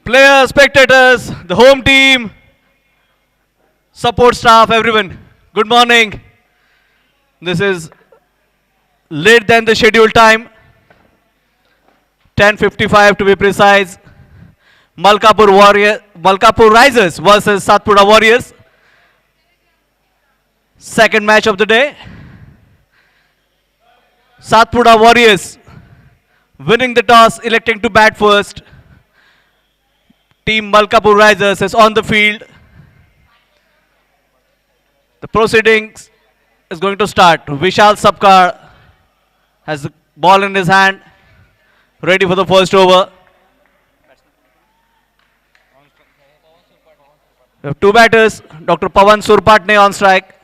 Players, spectators, the home team, support staff, everyone. Good morning. This is late than the scheduled time, 10:55 to be precise. Malkapur Risers versus Satpuda Warriors. Second match of the day. Satpuda Warriors winning the toss, electing to bat first. Team Malkapur Risers is on the field. The proceedings is going to start. Vishal Sapkar has the ball in his hand, ready for the first over. We have two batters, Dr. Pawan Surpatne on strike.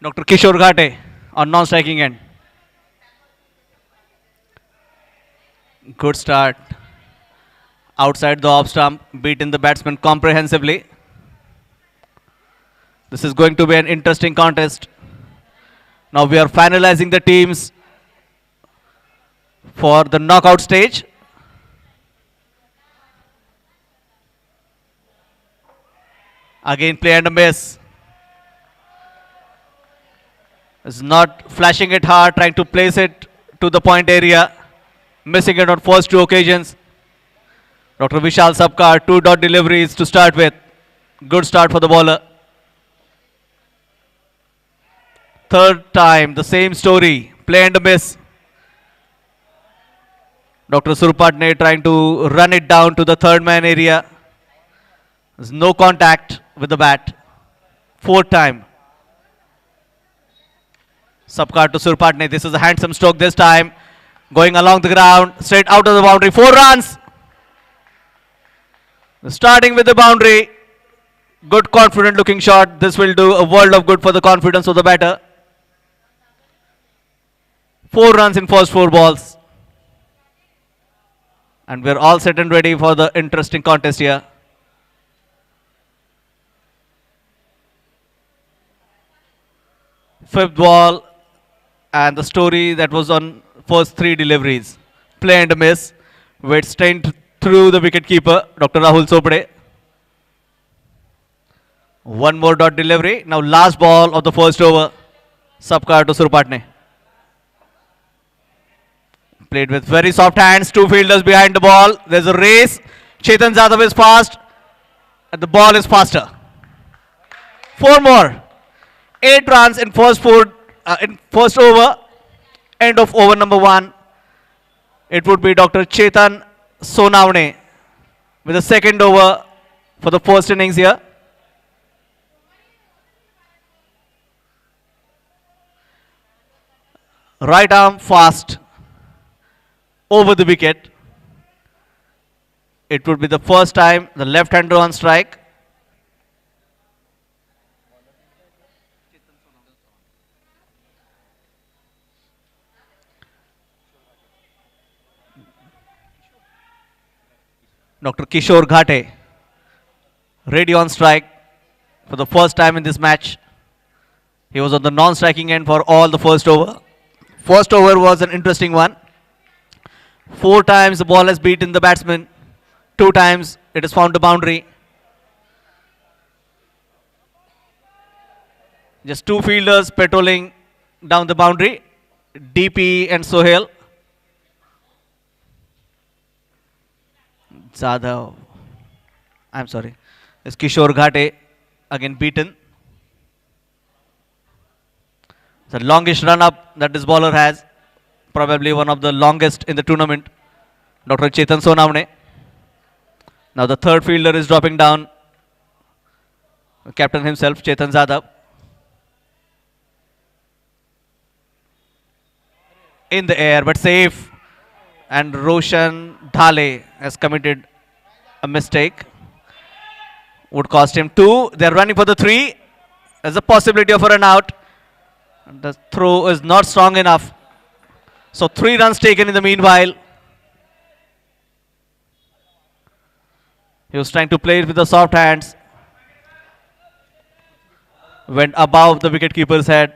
Dr. Kishore Ghate on non-striking end. Good start. Outside the off stump, beaten the batsman comprehensively. This is going to be an interesting contest. Now we are finalizing the teams for the knockout stage. Again, play and a miss. Is not flashing it hard, trying to place it to the point area. Missing it on first two occasions. Dr. Vishal Sapkar, two dot deliveries to start with. Good start for the bowler. Third time, the same story. Play and a miss. Dr. Surpatne trying to run it down to the third man area. There's no contact with the bat. Fourth time. Sapkar to Surpatne. This is a handsome stroke this time. Going along the ground, straight out of the boundary. 4 runs. Starting with the boundary. Good confident looking shot. This will do a world of good for the confidence of the batter. 4 runs in first 4 balls. And we're all set and ready for the interesting contest here. Fifth ball. And the story that was on first 3 deliveries. Play and a miss. Weight strained through the wicketkeeper, Dr. Rahul Chopade. One more dot delivery. Now last ball of the first over. Sapkar to Surpatne. Played with very soft hands. 2 fielders behind the ball. There's a race. Chetan Jadhav is fast. And the ball is faster. 4 more. 8 runs in first over. End of over number 1. It would be Dr. Chetan Sonavne with the second over for the first innings here. Right arm fast over the wicket. It would be the first time the left-hander on strike. Dr. Kishore Ghate, ready on strike for the first time in this match. He was on the non-striking end for all the first over. First over was an interesting one. 4 times the ball has beaten the batsman. 2 times it has found the boundary. Just 2 fielders patrolling down the boundary. DP and Sohail. Jadhav, I'm sorry, is Kishore Ghate again beaten. The longest run up that this bowler has, probably one of the longest in the tournament, Dr. Chetan Sonavne. Now the third fielder is dropping down, the captain himself, Chetan Jadhav. In the air, but safe. And Roshan Dhale has committed a mistake. Would cost him 2. They're running for the 3. There's a possibility of a run out. And the throw is not strong enough. So 3 runs taken in the meanwhile. He was trying to play it with the soft hands. Went above the wicketkeeper's head.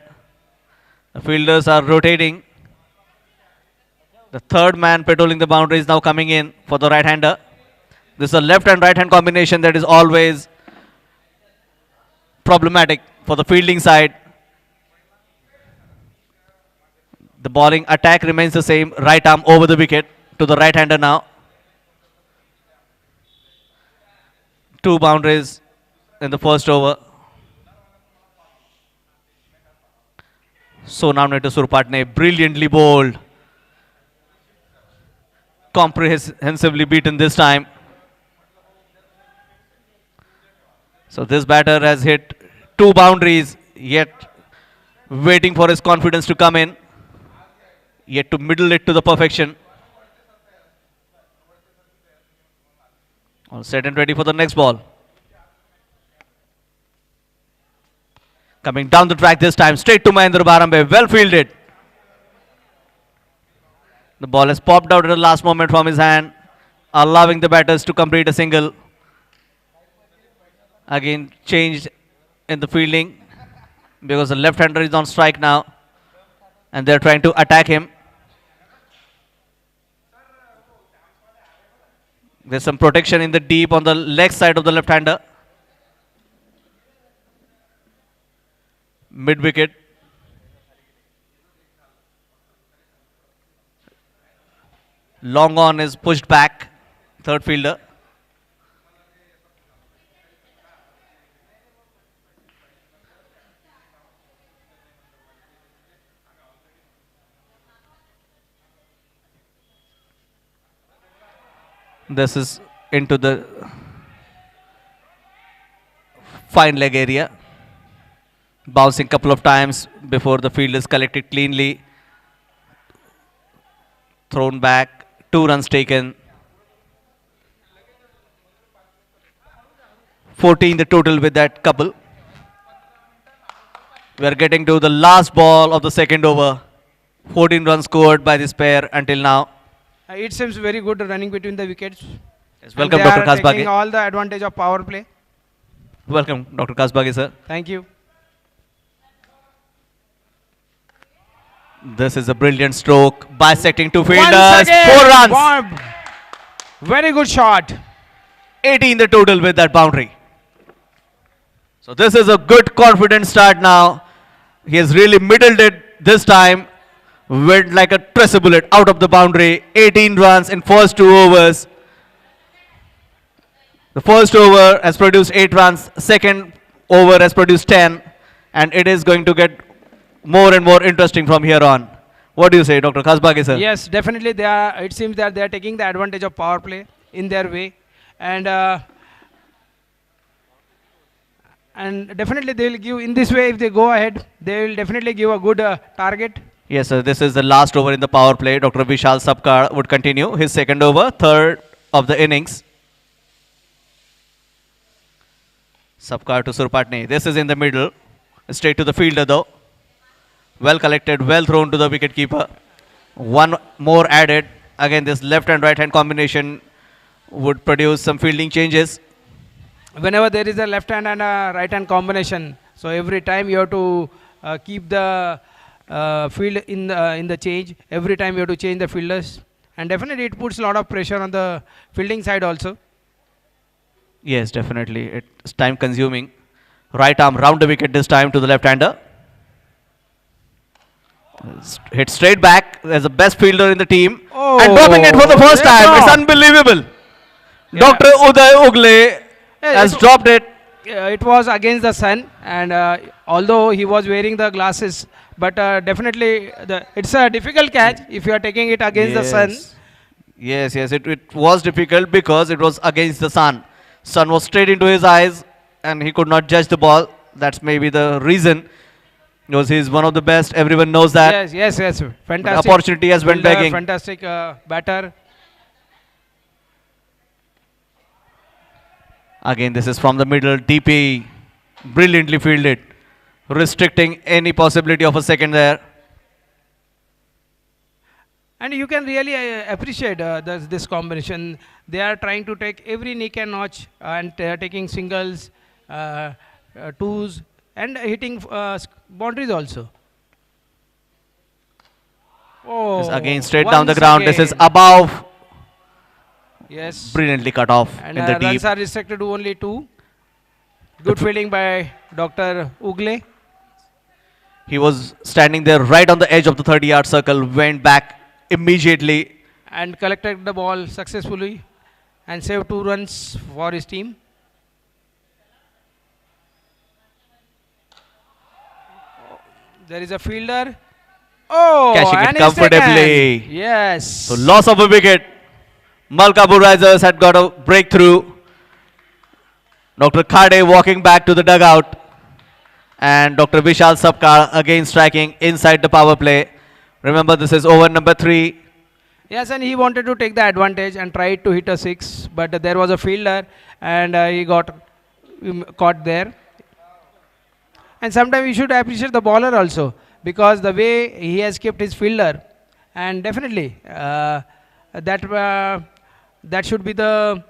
The fielders are rotating. The third man patrolling the boundary is now coming in for the right-hander. This is a left and right-hand combination that is always problematic for the fielding side. The bowling attack remains the same. Right arm over the wicket to the right-hander now. 2 boundaries in the first over. So now to Surpatne, brilliantly bowled. Comprehensively beaten this time. So this batter has hit 2 boundaries, yet waiting for his confidence to come in. Yet to middle it to the perfection. All set and ready for the next ball. Coming down the track this time, straight to Mahendra Barambe, well fielded. The ball has popped out at the last moment from his hand, allowing the batters to complete a single. Again, changed in the fielding because the left-hander is on strike now and they're trying to attack him. There's some protection in the deep on the leg side of the left-hander. Mid-wicket. Long on is pushed back. Third fielder. This is into the fine leg area. Bouncing couple of times before the field is collected cleanly. Thrown back. 2 runs taken. 14 the total with that couple. We are getting to the last ball of the second over. 14 runs scored by this pair until now. It seems very good running between the wickets. Yes, welcome, Dr. They are taking Kasbage. all the advantage of power play. Welcome, Dr. Kasbage, sir. Thank you. This is a brilliant stroke, bisecting 2 Once fielders, again, 4 runs. bomb. Very good shot. 18 the total with that boundary. So this is a good confident start now. He has really middled it this time. Went like a tracer bullet out of the boundary. 18 runs in first 2 overs. The first over has produced 8 runs. Second over has produced 10. And it is going to get more and more interesting from here on. What do you say, Dr. Kasbage, sir? Yes, definitely they are. It seems that they are taking the advantage of power play in their way, and definitely they will give in this way. If they go ahead, they will definitely give a good target. Yes, sir. This is the last over in the power play. Dr. Vishal Sapkar would continue his second over, third of the innings. Sapkar to Surpatne. This is in the middle. Straight to the fielder though. Well collected, well thrown to the wicketkeeper. 1 more added. Again, this left and right hand combination would produce some fielding changes. Whenever there is a left hand and a right hand combination, so every time you have to keep the field in the change. Every time you have to change the fielders, and definitely it puts a lot of pressure on the fielding side also. Yes, definitely. It's time consuming. Right arm round the wicket this time to the left hander. Hit straight back. There's the best fielder in the team. Oh, and dropping it for the first time. drop. It's unbelievable. Yeah. Dr. Uday Ugle has dropped it. It was against the sun, and although he was wearing the glasses, but definitely it's a difficult catch if you are taking it against the sun. Yes, it was difficult because it was against the sun. Sun was straight into his eyes and he could not judge the ball. That's maybe the reason. Because he's one of the best. Everyone knows that. Yes. Fantastic. The opportunity has went fielder, begging. Fantastic batter. Again, this is from the middle. DP brilliantly fielded, restricting any possibility of a second there. And you can really appreciate this combination. They are trying to take every nick and notch and taking singles, twos, and hitting boundaries also. This again Oh, straight down the once ground. This is again. above. Yes. Brilliantly cut off And in the deep. runs are restricted to only two. Good fielding by Dr. Ugle. He was standing there right on the edge of the 30-yard circle, went back immediately. And collected the ball successfully and saved 2 runs for his team. There is a fielder. Oh, Catching it and he's comfortably. taken. Yes. So loss of a wicket. Malkapur Risers had got a breakthrough. Dr. Khade walking back to the dugout. And Dr. Vishal Sapkar again striking inside the power play. Remember, this is over number 3. Yes, and he wanted to take the advantage and tried to hit a 6, but there was a fielder and he got caught there. And sometimes we should appreciate the bowler also, because the way he has kept his fielder, and definitely that should be the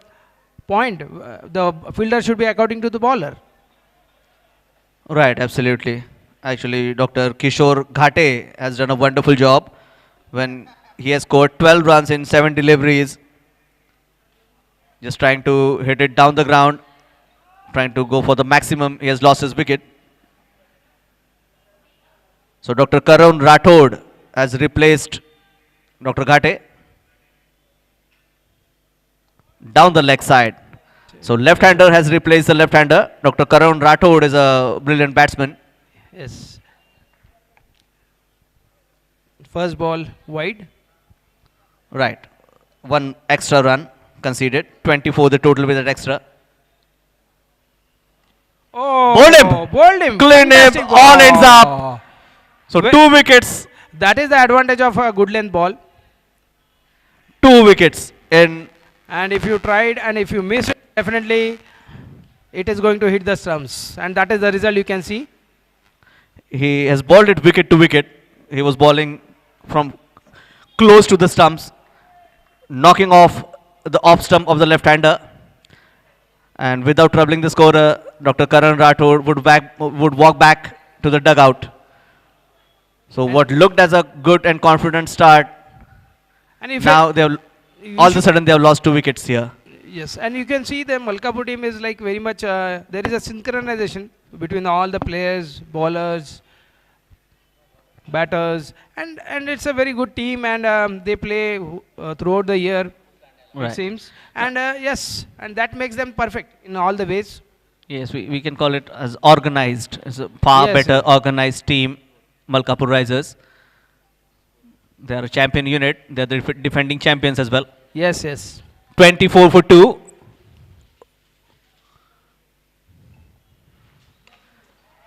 point. The fielder should be according to the bowler. Right, absolutely. Actually, Dr. Kishore Ghate has done a wonderful job when he has scored 12 runs in 7 deliveries. Just trying to hit it down the ground, trying to go for the maximum. He has lost his wicket. So Dr. Karun Rathod has replaced Dr. Ghate. Down the leg side. So left-hander has replaced the left-hander. Dr. Karun Rathod is a brilliant batsman. Yes. First ball wide. Right. One extra run conceded. 24 the total with that extra. Oh, Bowled him. Bowled him. Clean him. Fantastic All ends up. ball. So Wh- 2 wickets. That is the advantage of a good length ball. 2 wickets in. And if you tried and if you missed it, definitely it is going to hit the stumps. And that is the result you can see. He has bowled it wicket to wicket. He was bowling from close to the stumps, knocking off the off stump of the left-hander. And without troubling the scorer, Dr. Karan Rathod would walk back to the dugout. So what looked as a good and confident start, And if now they have, you all of a should- sudden they have lost 2 wickets here. Yes, and you can see the Malkapur team is like very much, there is a synchronization between all the players, bowlers, batters, and it's a very good team, and they play throughout the year, Right. it seems. And yes, and that makes them perfect in all the ways. Yes, we can call it as organized. It's a far Yes. better organized team, Malkapur Risers. They are a champion unit. They are the defending champions as well. Yes, yes. 24 for 2.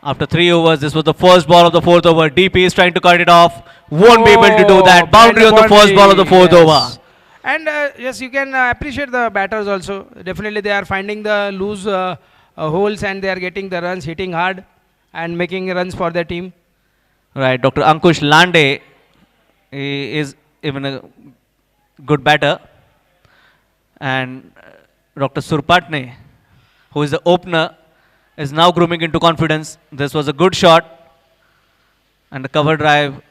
After 3 overs, this was the first ball of the 4th over. DP is trying to cut it off. Won't be able to do that. Boundary on the first ball of the 4th Yes. over. And yes, you can appreciate the batters also. Definitely they are finding the loose holes and they are getting the runs, hitting hard and making runs for their team. Right, Dr. Ankush Lande is even a good batter. And Dr. Surpatne, who is the opener, is now grooming into confidence. This was a good shot. And the cover drive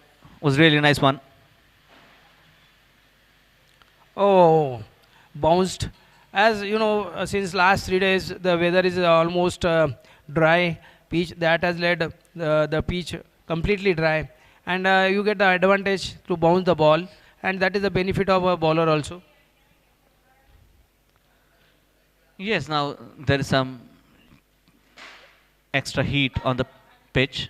was really a nice one. Oh, bounced. As you know, since last 3 days, the weather is almost dry. Pitch that has led the pitch completely dry, and you get the advantage to bounce the ball, and that is the benefit of a bowler also. Yes, now there is some extra heat on the pitch.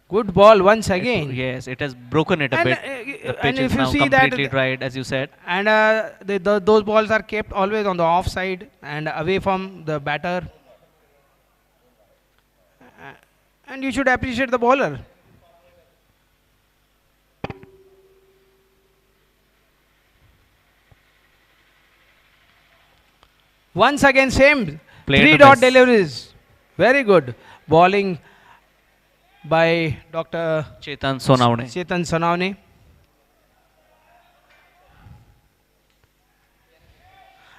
Good ball once again. Yes, it has broken it a And, bit. The and pitch if is you now see that completely dried, as you said. And those balls are kept always on the off side and away from the batter. And you should appreciate the bowler. Once again, same. Play to 3 dot miss. deliveries. Very good. Bowling by Dr. Chetan Sonawane. Chetan Sonawane.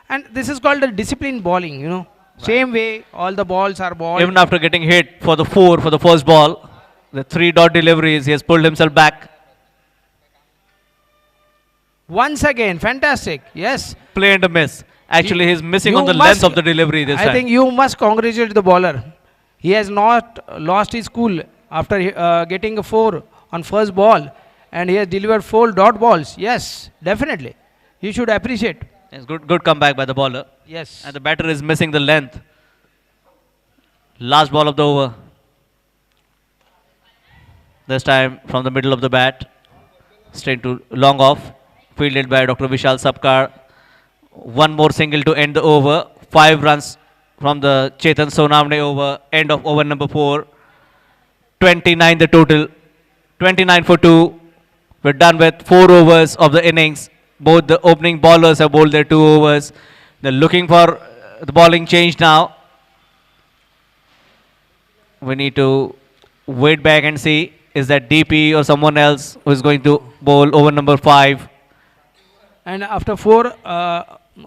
And this is called a disciplined bowling, Same way, all the balls are bowled. Even after getting hit for the 4 for the first ball, The 3 dot deliveries. He has pulled himself back. Once again, fantastic. Yes. Play and a miss. Actually, he's missing You on the must- length of the delivery this I time. think you must congratulate the bowler. He has not lost his cool after getting a 4 on first ball, and he has delivered 4 dot balls. Yes, definitely. You should appreciate. It's good comeback by the bowler. Yes. And the batter is missing the length. Last ball of the over. This time from the middle of the bat. Straight to long off. Fielded by Dr. Vishal Sapkar. One more single to end the over. 5 runs from the Chetan Sonamne over. End of over number 4. 29 the total. 29 for 2. We're done with 4 overs of the innings. Both the opening bowlers have bowled their 2 overs. They're looking for the bowling change now. We need to wait back and see, is that DP or someone else who is going to bowl over number 5. And after 4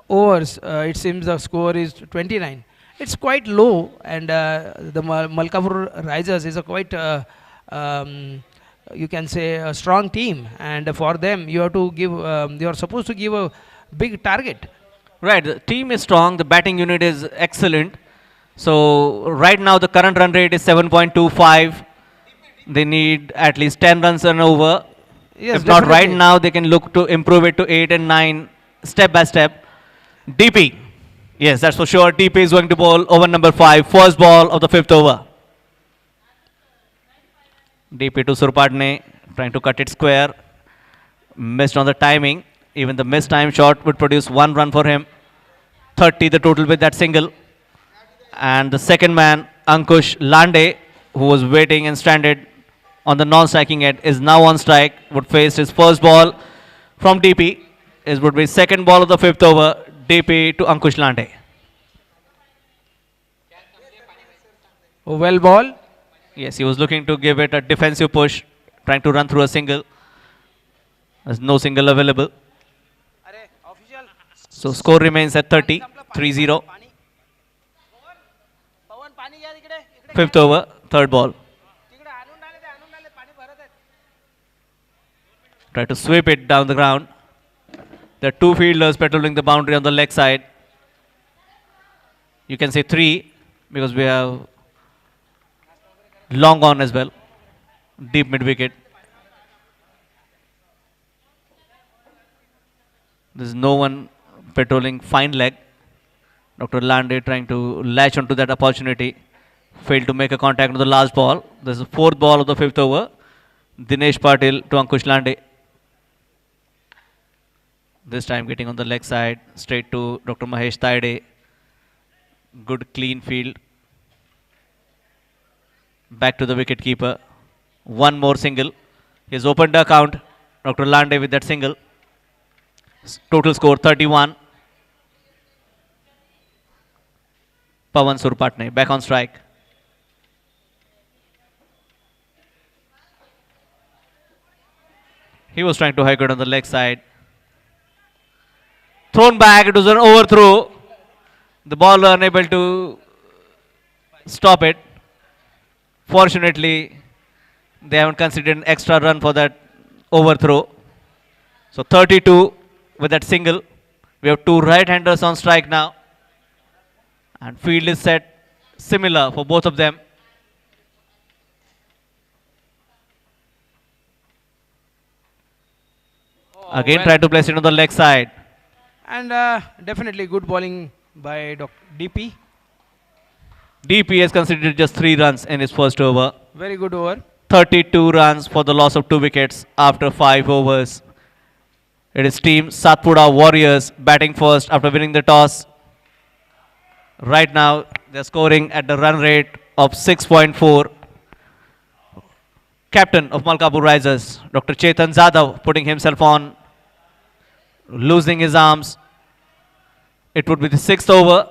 overs, it seems the score is 29. It's quite low, and the Malkapur Risers is a quite, you can say, a strong team. And for them, you have to give, you are supposed to give a big target. Right, the team is strong, the batting unit is excellent. So right now the current run rate is 7.25. They need at least 10 runs and over. Yes, If not right definitely. now, they can look to improve it to 8 and 9 step by step. DP. Yes, that's for sure. DP is going to bowl over number 5. First ball of the 5th over. DP to Surpadne, trying to cut it square. Missed on the timing. Even the missed time shot would produce 1 run for him. 30 the total with that single. And the second man, Ankush Lande, who was waiting and stranded on the non-striking end, is now on strike. Would face his first ball from DP. It would be second ball of the 5th over. DP to Ankush Lande. Oh, well ball. Yes, he was looking to give it a defensive push, trying to run through a single. There's no single available. So score remains at 30, 3-0. 5th over, 3rd ball. Try to sweep it down the ground. There are 2 fielders patrolling the boundary on the leg side. You can say 3 because we have long on as well. Deep mid wicket. There's no one patrolling fine leg. Dr. Lande trying to latch onto that opportunity. Failed to make a contact on the last ball. There's a 4th ball of the 5th over. Dinesh Patil to Ankush Lande. This time getting on the leg side. Straight to Dr. Mahesh Taide. Good clean field. Back to the wicket keeper. 1 more single. He has opened the account. Dr. Lande with that single. Total score 31. Pawan Surpatne back on strike. He was trying to hike it on the leg side. Thrown back. It was an overthrow. The bowler unable to stop it. Fortunately, they haven't considered an extra run for that overthrow. So 32 with that single. We have 2 right-handers on strike now. And field is set similar for both of them. Again well. try to place it on the leg side. And definitely good bowling by DP. DP has considered just 3 runs in his first over. Very good over. 32 runs for the loss of 2 wickets after 5 overs. It is team Satpuda Warriors batting first after winning the toss. Right now, they're scoring at the run rate of 6.4. Captain of Malkapur Risers, Dr. Chetan Zadav, putting himself on, losing his arms. It would be the 6th over.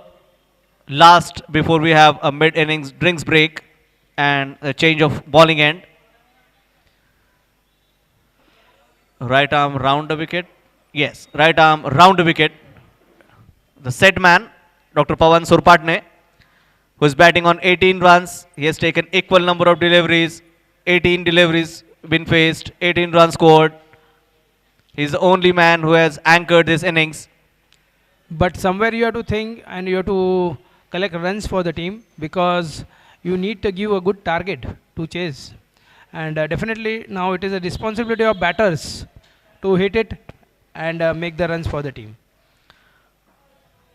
Last before we have a mid-innings drinks break and a change of bowling end. Right arm round the wicket. Yes, right arm round the wicket. The set man, Dr. Pawan Surpatne, who is batting on 18 runs. He has taken equal number of deliveries 18 deliveries been faced, 18 runs scored. He's the only man who has anchored this innings. But somewhere you have to think and you have to collect runs for the team, because you need to give a good target to chase. And definitely now it is a responsibility of batters to hit it and make the runs for the team.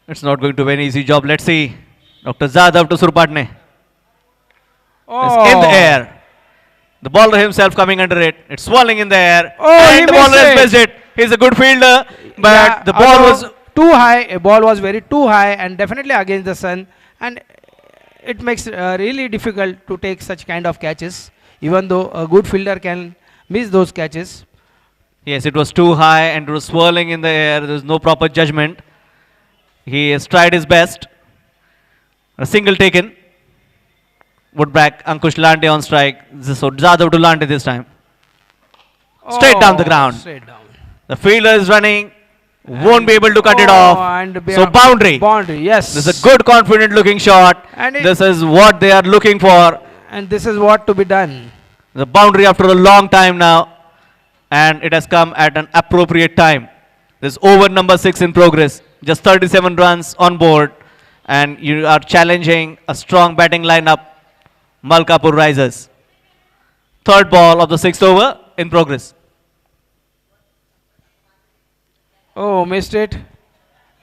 It's not going to be an easy job. Let's see. Dr. Zadav to Surpatne. It's in the air. The bowler himself coming under it. It's swirling in the air. Oh, he and the bowler has missed missed it. He's a good fielder, but Yeah, the ball was too high. A ball was very too high and definitely against the sun, and it makes really difficult to take such kind of catches. Even though a good fielder can miss those catches. yes, it was too high and it was swirling in the air. There was no proper judgment. He has tried his best. A single taken. Would back Ankush Lande on strike. So Zadav to Lande this time. Straight down the ground. Straight down. The fielder is running. Won't be able to cut it off. And So boundary. Boundary, yes. This is a good confident looking shot. And This is what they are looking for. and this is what to be done. The boundary after a long time now. And it has come at an appropriate time. This over number 6 in progress. Just 37 runs on board. And you are challenging a strong batting lineup. Malkapur Risers. Third ball of the 6th over in progress. Oh, missed it.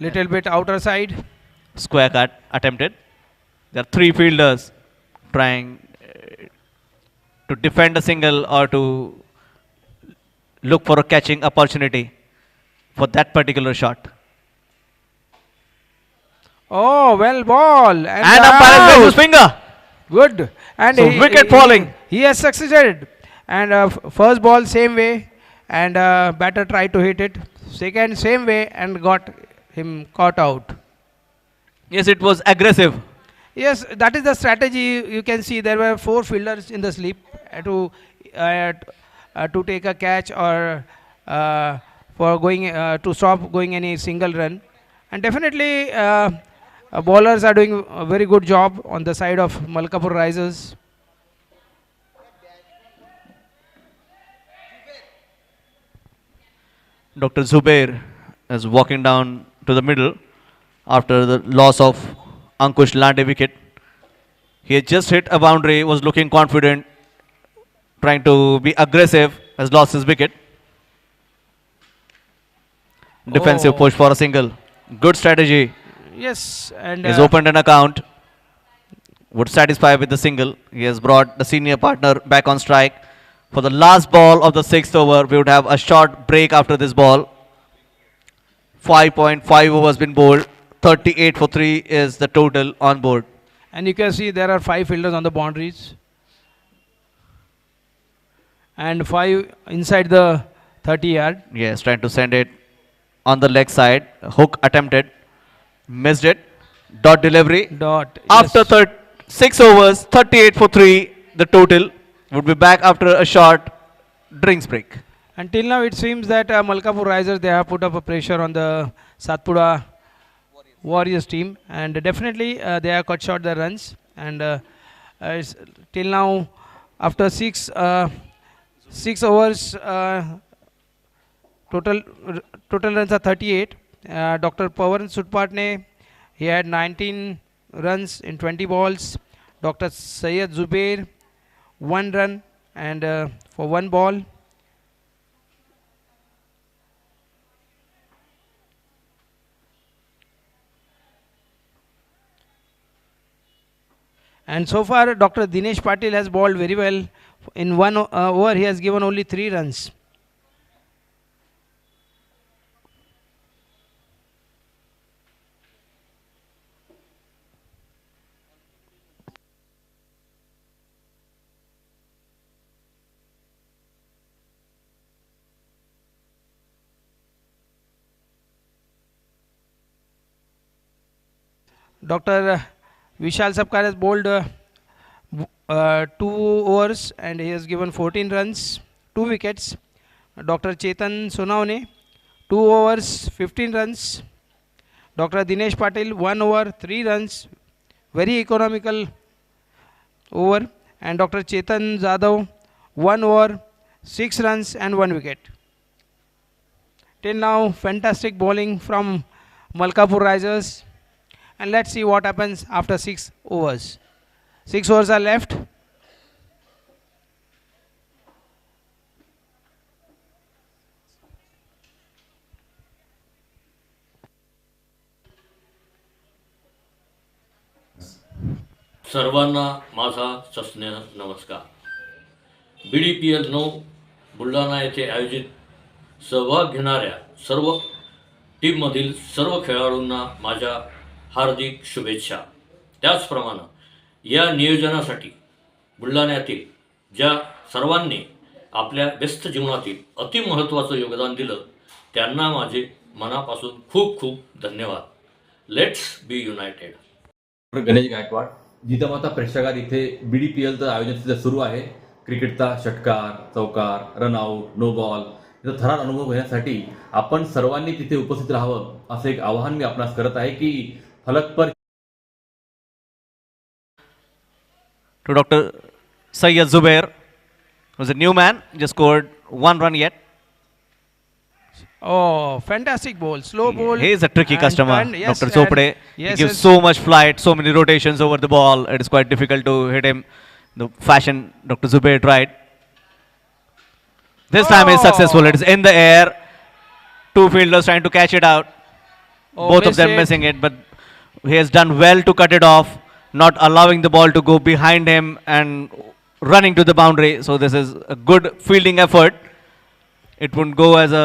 Little bit outer side. Square cut attempted. There are 3 fielders trying to defend a single or to look for a catching opportunity for that particular shot. Oh, well ball. And umpire has raised his finger. good. And So wicket falling. He has succeeded. And first ball same way. And batter tried to hit it. Second same way and got him caught out. Yes, it was aggressive. Yes, that is the strategy. You can see there were 4 fielders in the slip to take a catch or for going to stop going any single run. And definitely bowlers are doing a very good job on the side of Malkapur Risers. Dr. Zubair is walking down to the middle after the loss of Ankush Lande wicket. He had just hit a boundary, was looking confident, trying to be aggressive, has lost his wicket. Defensive Oh. push for a single. Good strategy. Yes, and He's opened an account. Would satisfy with the single. He has brought the senior partner back on strike. For the last ball of the 6th over, we would have a short break after this ball. 5.5 overs been bowled. 38 for 3 is the total on board. and you can see there are 5 fielders on the boundaries. And 5 inside the 30 yard. Yes, trying to send it on the leg side. Hook attempted. Missed it. Dot delivery. Dot. After yes. 6 overs, 38 for 3, the total. Would be back after a short drinks break. Until now, it seems that Malkapur Risers, they have put up a pressure on the SATPUDA Warriors team, and definitely they have cut short the runs. And till now, after 6 overs, total runs are 38. Dr. Pawan Sudpatne, he had 19 runs in 20 balls. Dr. Syed Zubair, 1 run and for 1 ball. And so far, Dr. Dinesh Patil has bowled very well. In 1 over, he has given only 3 runs. Dr. Vishal Sapkar has bowled 2 overs and he has given 14 runs, 2 wickets. Dr. Chetan Sonawane, 2 overs, 15 runs. Dr. Dinesh Patil, 1 over, 3 runs, very economical over. And Dr. Chetan Jadhav, 1 over, 6 runs and 1 wicket. Till now, fantastic bowling from Malkapur Risers. And let's see what happens after 6 overs. 6 overs are left. सर्वांना माझा सस्नेह नमस्कार. BDPL 9 Buldhana येथे आयोजित सहभाग घेणाऱ्या सर्व टीममधील सर्व खेळाडूंना माझ्या हार्दिक शुभेच्छा. त्याचप्रमाणे या नियोजनासाठी बुलढाण्यातील ज्या सर्वांनी आपल्या व्यस्त जीवनातील अतिमहत्त्वाचं योगदान दिलं त्यांना माझे मनापासून खूप खूप धन्यवाद. Let's be united. Ganesh Gaikwad. Jijamata प्रेक्षागार इथे BDPLचं आयोजन सध्या सुरू आहे. क्रिकेटचा षटकार, चौकार, रनआउट, नो बॉल याचा थरार अनुभव घेण्यासाठी आपण सर्वांनी तिथे उपस्थित राहावं असं एक आवाहन मी आपणास करत आहे की फलक पर To Dr. Sayyid Zubair, who's a new man, just scored 1 run yet. Oh, fantastic ball. Slow ball. He is a tricky and customer, turn, yes, Dr. and- Chopde. He yes, gives yes. so much flight, so many rotations over the ball. It is quite difficult to hit him the fashion Dr. Zubair tried. This time he's successful. It is in the air. Two fielders trying to catch it out. Oh, Both of them missed it. missing it, but he has done well to cut it off, not allowing the ball to go behind him and running to the boundary. So this is a good fielding effort. It wouldn't go as a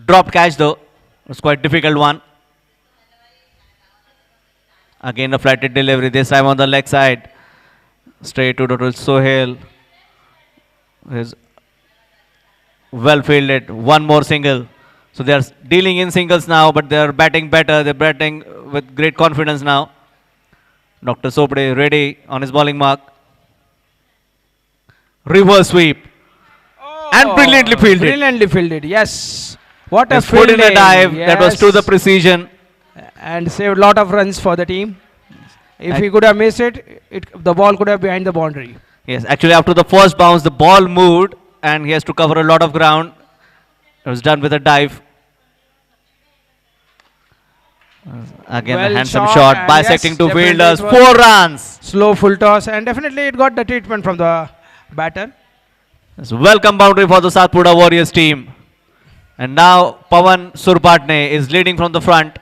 dropped catch though. It's quite difficult one. Again a flatted delivery, this time on the leg side. Straight to Dr. Sohail. Is well fielded. One more single. So they are dealing in singles now, but they are batting better. They're batting with great confidence now. Dr. Sopde ready on his bowling mark. Reverse sweep. And brilliantly fielded. Brilliantly fielded, yes. What a He's put in a fielding, dive that was to the yes. precision. And saved a lot of runs for the team. If he could have missed it, the ball could have behind the boundary. Yes, actually after the first bounce, the ball moved and he has to cover a lot of ground. It was done with a dive. Again, Well a handsome shot shot, and bisecting yes, two definitely fielders, it was 4 runs. Slow full toss, and definitely it got the treatment from the batter. It's welcome boundary for the SATPUDA Warriors team. And now Pawan Surpatne is leading from the front.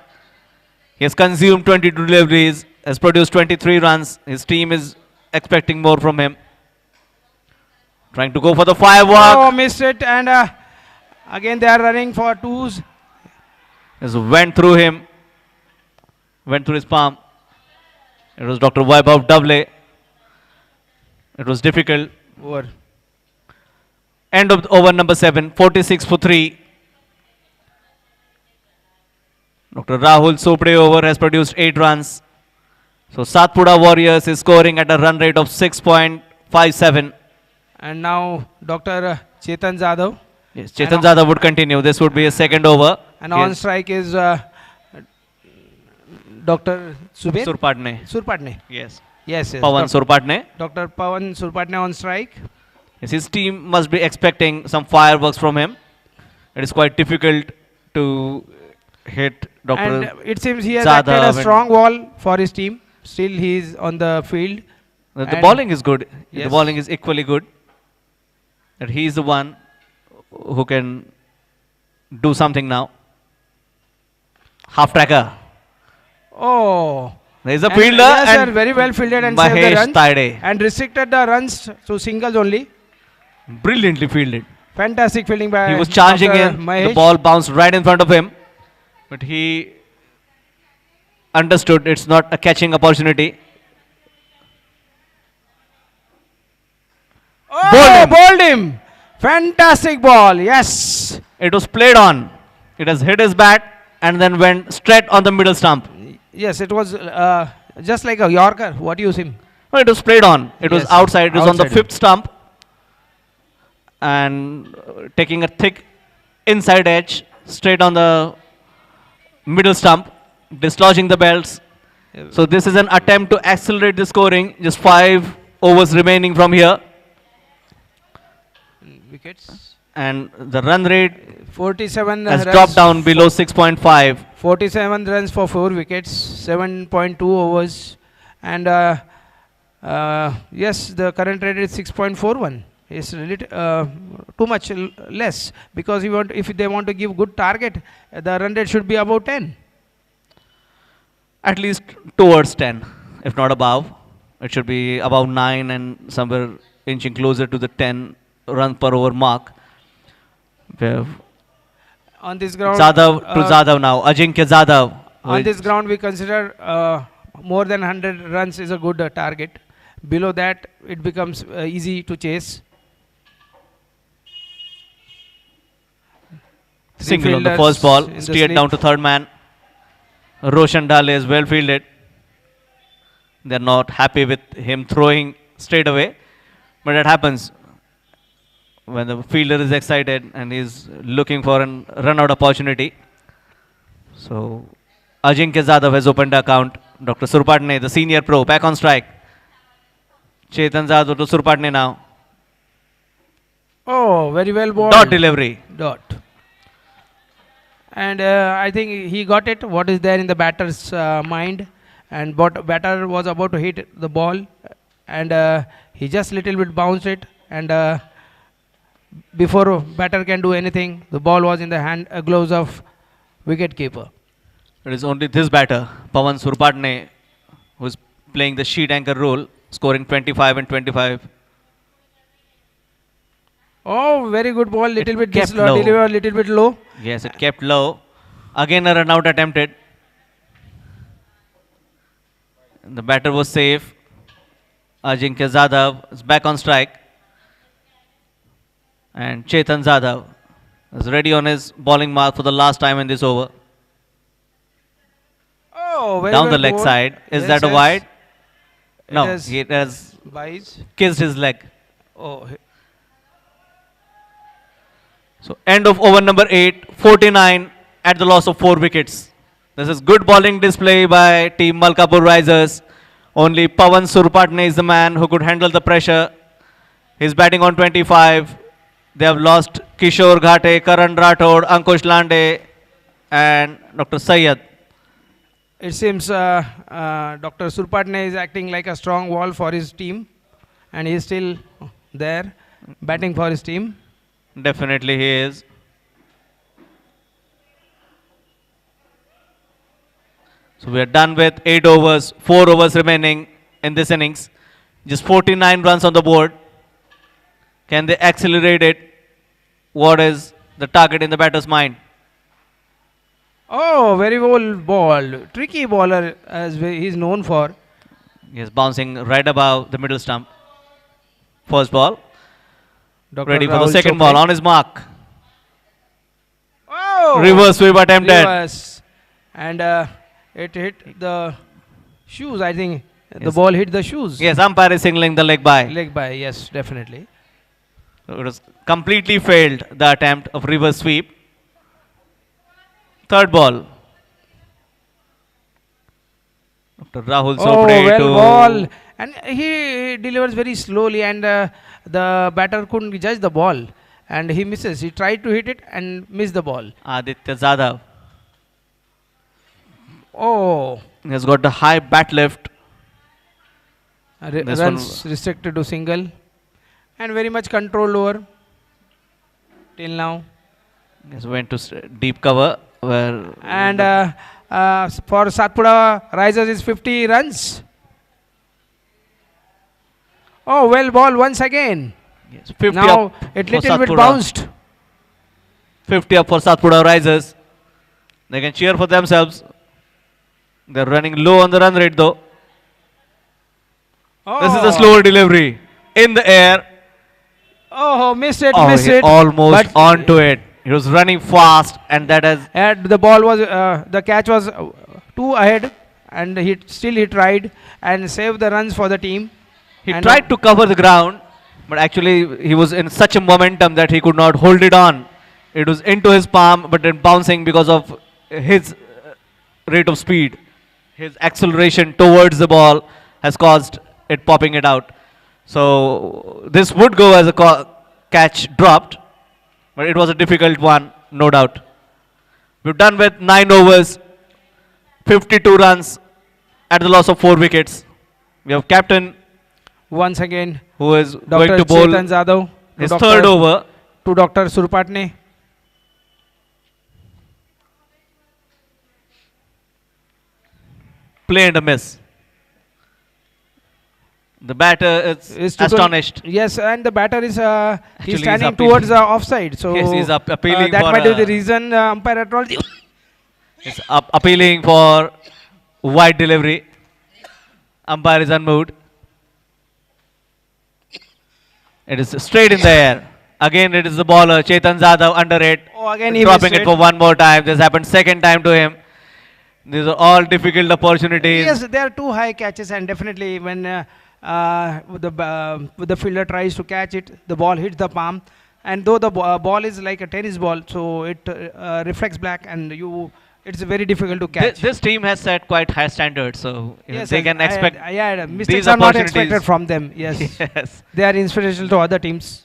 He has consumed 22 deliveries, has produced 23 runs. His team is expecting more from him. Trying to go for the firework. Oh, missed it, and again they are running for twos. Just went through him. Went through his palm. It was Dr. Vaibhav Davle. It was difficult. Over. End of over number 7, 46 for 3. Dr. Rahul Sopde over has produced 8 runs. So Satpuda Warriors is scoring at a run rate of 6.57. And now Dr. Chetan Jadhav. Yes, Chetan Jadhav would continue. This would be a second over. And Yes. on strike is Dr. Zubair? Surpatne. Surpatne. Yes. Yes, yes. Pawan Surpatne. Dr. Pawan Surpatne on strike. Yes, his team must be expecting some fireworks from him. It is quite difficult to hit Dr. And it seems he has Jadhav acted a and- strong wall for his team. Still he is on the field. The And- bowling is good. The Yes. bowling is equally good. That he is the one who can do something now. Half tracker. Oh. There is a And fielder yes, and sir, very well fielded and saved the Mahesh runs. Tade. And restricted the runs to singles only. Brilliantly fielded. Fantastic fielding by He was charging Dr. in. The Mahesh. ball bounced right in front of him. But he understood it's not a catching opportunity. Oh, Bowled him. bowled him. Fantastic ball. Yes. It was played on. It has hit his bat and then went straight on the middle stump. Yes, it was just like a Yorker. What do you think? No, it was played on. It was Yes, outside. It was on the outside. 5th stump. And taking a thick inside edge straight on the middle stump, dislodging the belts. So this is an attempt to accelerate the scoring. Just 5 overs remaining from here. wickets. And the run rate 47 has runs dropped down below 6.5. 47 runs for 4 wickets, 7.2 overs, and yes, the current rate is 6.41. It's too much less, because if they want to give good target, the run rate should be above 10. At least towards 10, if not above. It should be above 9 and somewhere inching closer to the 10 run per over mark. We have On this ground, Zadav to Zadav now. Ajinkya Zadav. on this ground, we consider more than 100 runs is a good target. Below that, it becomes easy to chase. Single on the fielders first ball. in the Steered slip. down to third man. Roshan Dale is well fielded. They're not happy with him throwing straight away. But it happens when the fielder is excited and is looking for a run out opportunity. So Ajinkya Zadav has opened the account. Dr. Surpatne, the senior pro, back on strike. Chetan Zadav to Surpatne now. Oh, very well bowled. Dot delivery. Dot. And I think he got it, what is there in the batter's mind. And batter was about to hit the ball, and he just little bit bounced it, and before batter can do anything, the ball was in the gloves of wicket keeper. It is only this batter, Pawan Surpatne, who is playing the sheet anchor role, scoring 25 and 25. Oh, very good ball, little bit kept low. deliver, little bit low. Yes, it kept low. Again a run out attempted. The batter was safe. Ajinkya Zadav is back on strike. And Chetan Zadav is ready on his bowling mark for the last time in this over. Oh, very Down well the leg bowled. side. Is Yes, that a yes. wide? No, It is he has Wise. kissed his leg. Oh, So end of over number 8, 49 at the loss of 4 wickets. This is good bowling display by team Malkapur Risers. Only Pawan Surpatne is the man who could handle the pressure. He's batting on 25. They have lost Kishore Ghate, Karan Rathod, Ankush Lande and Dr. Syed. it seems Dr. Surpatne is acting like a strong wall for his team, and he is still there batting for his team. Definitely he is. So we are done with 8 overs, 4 overs remaining in this innings. Just 49 runs on the board. Can they accelerate it? What is the target in the batter's mind? Oh, very well ball. Tricky bowler as he is known for. He is bouncing right above the middle stump. First ball. Dr. Ready for the Rahul second Chopra. ball on his mark. Oh, Reverse sweep attempted. reverse. And it hit the shoes, I think. The Yes. ball hit the shoes. Yes, umpire is signaling the leg by. Leg by, yes, definitely. So it was completely failed, the attempt of reverse sweep. Third ball. Dr. Rahul Oh, Chopra well to ball. And he delivers very slowly, and the batter couldn't judge the ball. And he misses. He tried to hit it and missed the ball. Aditya Zadav. Oh, He has got the high bat lift. This runs restricted to single. And very much controlled over till now. He has went to deep cover where And for Satpuda Risers is 50 runs. Oh, well ball once again. yes, 50 Now up it for little bit Satpuda. bounced. 50 up for Satpuda Risers. They can cheer for themselves. They're running low on the run rate though. Oh. This is a slower delivery. In the air. Oh, missed it, Oh, missed he it. almost But onto it. He was running fast and that has the ball was, the catch was too ahead, and he tried and saved the runs for the team. he And, tried to cover the ground, but actually he was in such a momentum that he could not hold it on. It was into his palm, but then bouncing because of his rate of speed. His acceleration towards the ball has caused it popping it out. So this would go as a catch dropped, but it was a difficult one, no doubt. We've done with 9 overs, 52 runs at the loss of 4 wickets. We have captain Once again, who is Dr. going to bowl Chetan Jadhav to his Dr. third over. to Dr. Surpatne. Play and a miss. The batter is To astonished. Yes, and the batter is Actually, he's he's standing appealing. towards the offside. So Yes, he's appealing that for, might be the reason umpire at all. He's appealing for wide delivery. Umpire is unmoved. It is straight in the air. Again, it is the bowler Chetan Jadhav under it, Oh, again he dropping missed it for one more time. This happened second time to him. These are all difficult opportunities. Yes, there are two high catches, and definitely when the fielder tries to catch it, the ball hits the palm, and though the ball is like a tennis ball, so it reflects back, and it's very difficult to catch. This team has set quite high standards, so Yes, they and can expect mistakes these are not opportunities. expected from them. Yes, Yes. they are inspirational to other teams.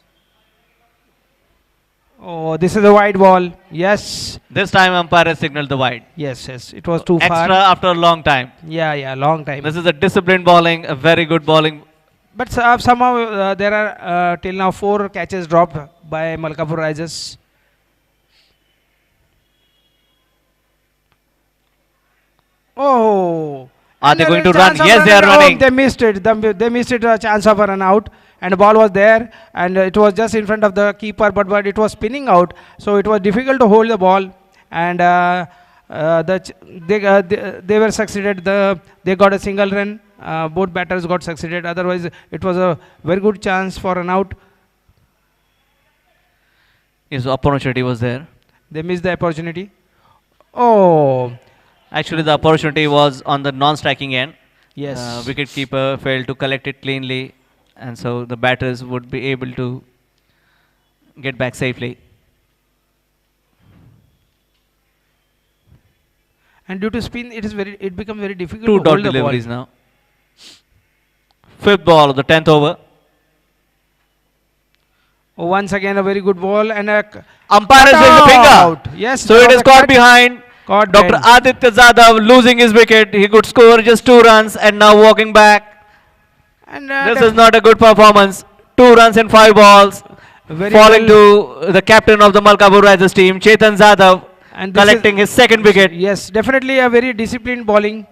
Oh, this is a wide ball. Yes, This time umpire has signaled the wide. yes, it was too Extra far. after a long time. Yeah, long time. This is a disciplined bowling, a very good bowling. But somehow there are till now 4 catches dropped by Malkapur Risers. Oh. Are And they there going is to run? chance of Yes, they are out. running. They missed it. They missed it, a chance of a run out. And the ball was there. And it was just in front of the keeper. But it was spinning out. So it was difficult to hold the ball. And they were succeeded. They got a single run. Both batters got succeeded. Otherwise, it was a very good chance for an out. His opportunity was there. They missed the opportunity. Oh, Actually, the opportunity was on the non-striking end. yes. Wicketkeeper failed to collect it cleanly, and so the batters would be able to get back safely. And due to spin, it becomes very difficult Two to dot hold the ball. deliveries now. Fifth ball of the 10th over. Oh, once again, a very good ball and a Umpire is doing the finger. out. Yes. So there it was is a caught cut. behind. Caught Dr. behind. Aditya Jadhav losing his wicket. He could score just 2 runs and now walking back. And This is not a good performance. 2 runs in 5 balls. very Falling well. to the captain of the Malkapur Risers team, Chetan Jadhav, And this collecting his second wicket. Yes, definitely a very disciplined bowling.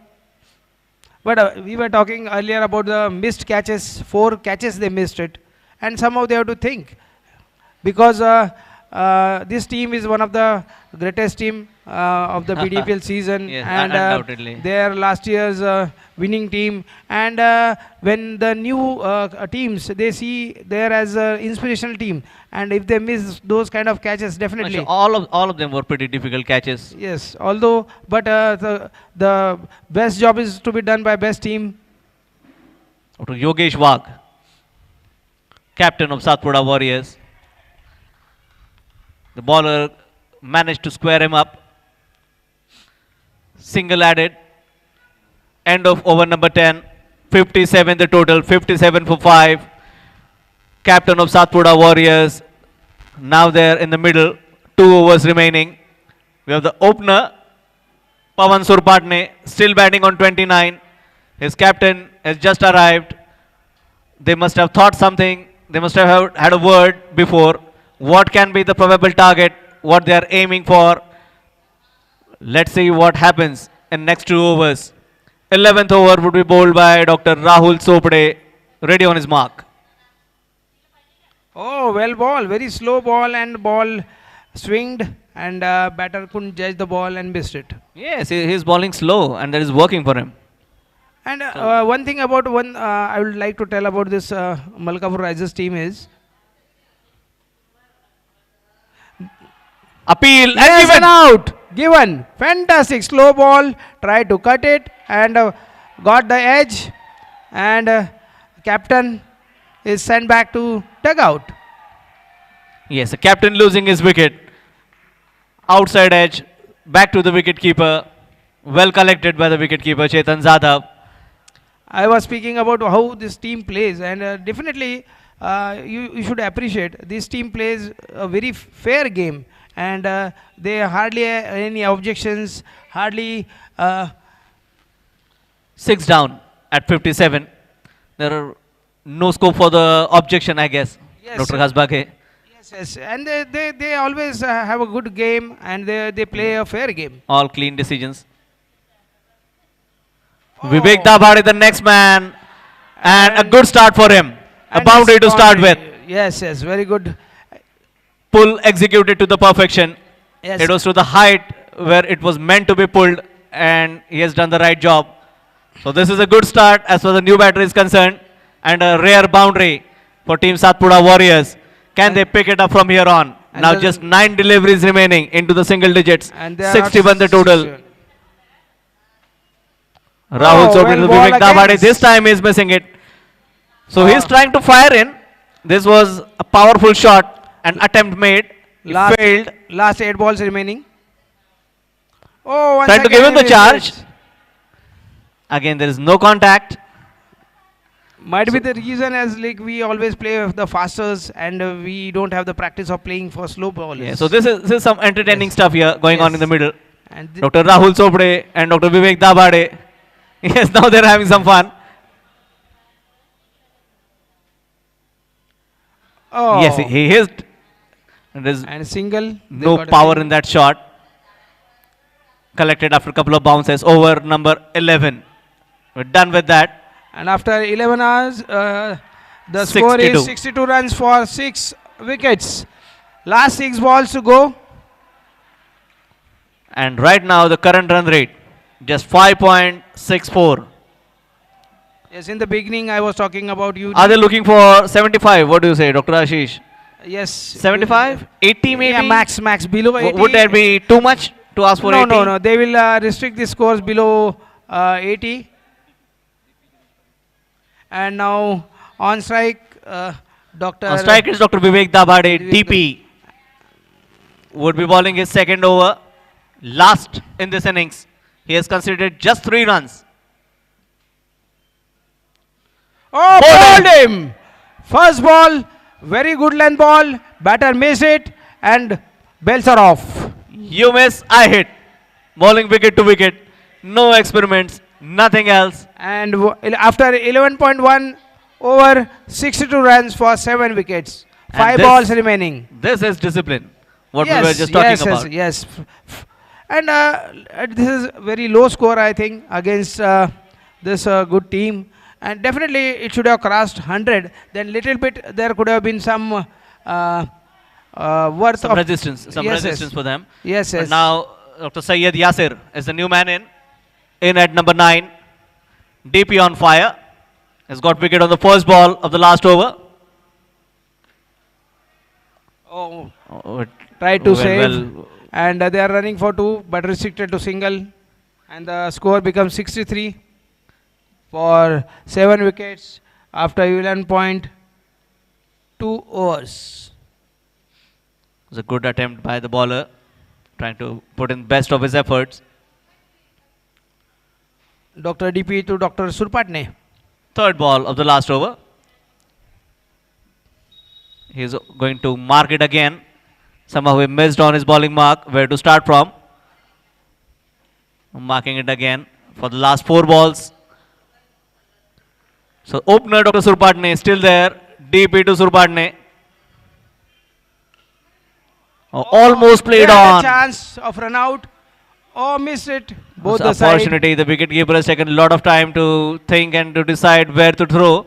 But we were talking earlier about the missed catches. 4 catches they missed it, and somehow they have to think, because this team is one of the greatest team of the BDPL season, Yes, and undoubtedly. their last year's winning team. And when the new teams, they see there as an inspirational team, and if they miss those kind of catches, definitely. Actually, all of them were pretty difficult catches. Yes, although, but the best job is to be done by best team. To Yogesh Wagh, captain of SATPUDA Warriors. The bowler managed to square him up. Single added. End of over number 10. 57 the total. 57 for 5. Captain of SATPUDA Warriors. Now they're in the middle. 2 overs remaining. We have the opener, Pawan Surpatne, still batting on 29. His captain has just arrived. They must have thought something. They must have had a word before. What can be the probable target? What they are aiming for? Let's see what happens in next 2 overs. 11th over would be bowled by Dr. Rahul Sopade, ready on his mark. Oh, well ball, very slow ball, and ball swinged, and batter couldn't judge the ball and missed it. Yes, he's bowling slow and that is working for him. And one thing about I would like to tell about this Malkapur Risers team is, Appeal and yes, given. an out, given, fantastic slow ball, tried to cut it and got the edge, and captain is sent back to dugout. Yes, the captain losing his wicket. Outside edge, back to the wicketkeeper. Well collected by the wicketkeeper Chetan Jadhav. I was speaking about how this team plays, and definitely you should appreciate this team plays a very fair game, and they hardly any objections, hardly 6 down at 57. There are no scope for the objection, I guess. Yes, Dr. sir. Hasbaghe. yes, and they always have a good game, and they play a fair game. All clean decisions. Oh. Vivek Dabhade, the next man, and a good start for him. A And boundary it's to start with. boundary. Yes, very good. Pull executed to the perfection. Yes. It was to the height where it was meant to be pulled, and he has done the right job. So this is a good start as far as the new batter is concerned, and a rare boundary for Team Satpuda Warriors. Can they pick it up from here on? And Now the- just 9 deliveries remaining into the single digits. And they are 61 the not total. sure. Rahul Oh, Chopra well to ball Vivek Dabhade. against. This time he is missing it. So he is Ah. trying to fire in. This was a powerful shot. An attempt made. He Last, failed. last 8 balls remaining. Oh, once Trying to give again him the he charge. missed. Again, there is no contact. Might be the reason as like we always play the fasters, and we don't have the practice of playing for slow bowlers. Yeah, so this is some entertaining Yes. stuff here going on in the Yes. middle. And Dr. Rahul Chopra and Dr. Vivek Dabhade. Yes, now they're having some fun. oh, Yes, he hit. And there's and single. They no got a power single. in that shot. Collected after a couple of bounces. Over number 11. We're done with that. And after 11 hours, the score 62. is 62 runs for 6 wickets. Last 6 balls to go. And right now the current run rate just 5.64. Yes, in the beginning I was talking about you. Are they looking for 75? What do you say, Dr. Ashish? Yes. 75? 80 maybe? Yeah, max below 80. Would that be too much to ask for no, 80? no. They will restrict the scores below 80. And now on strike, Dr. On strike is Dr. Vivek Dabhade, DP. Would be bowling his second over. Last in this innings. He has conceded just 3 runs. Oh, Bowled bowled him! First ball, very good length ball. Batter missed it, and bells are off. You miss, I hit. Bowling wicket to wicket. No experiments, nothing else. And after 11.1 over, 62 runs for 7 wickets. And 5 this- balls remaining. This is discipline. What yes, we were just talking yes, about. Yes. And this is very low score, I think, against this good team. And definitely it should have crossed 100. Then little bit there could have been some worth Some of resistance. Some Yes, resistance yes. for them. Yes, But yes. now Dr. Syed Yasir is the new man in at number 9. DP on fire. Has got wicket on the first ball of the last over. Oh, Oh, try to well, save. well. And they are running for 2, but restricted to single. And the score becomes 63 for 7 wickets after 11.2 overs. It was a good attempt by the bowler, trying to put in best of his efforts. Dr. DP to Dr. Surpatne. Third ball of the last over. He's going to mark it again. Somehow he missed on his bowling mark. Where to start from? Marking it again for the last 4 balls. So opener Dr. Surpatne is still there. DP to Surpatne. Oh, almost played They had on. a chance of run out. Oh, missed it. Both It's the side. opportunity. The wicketkeeper has taken a lot of time to think and to decide where to throw.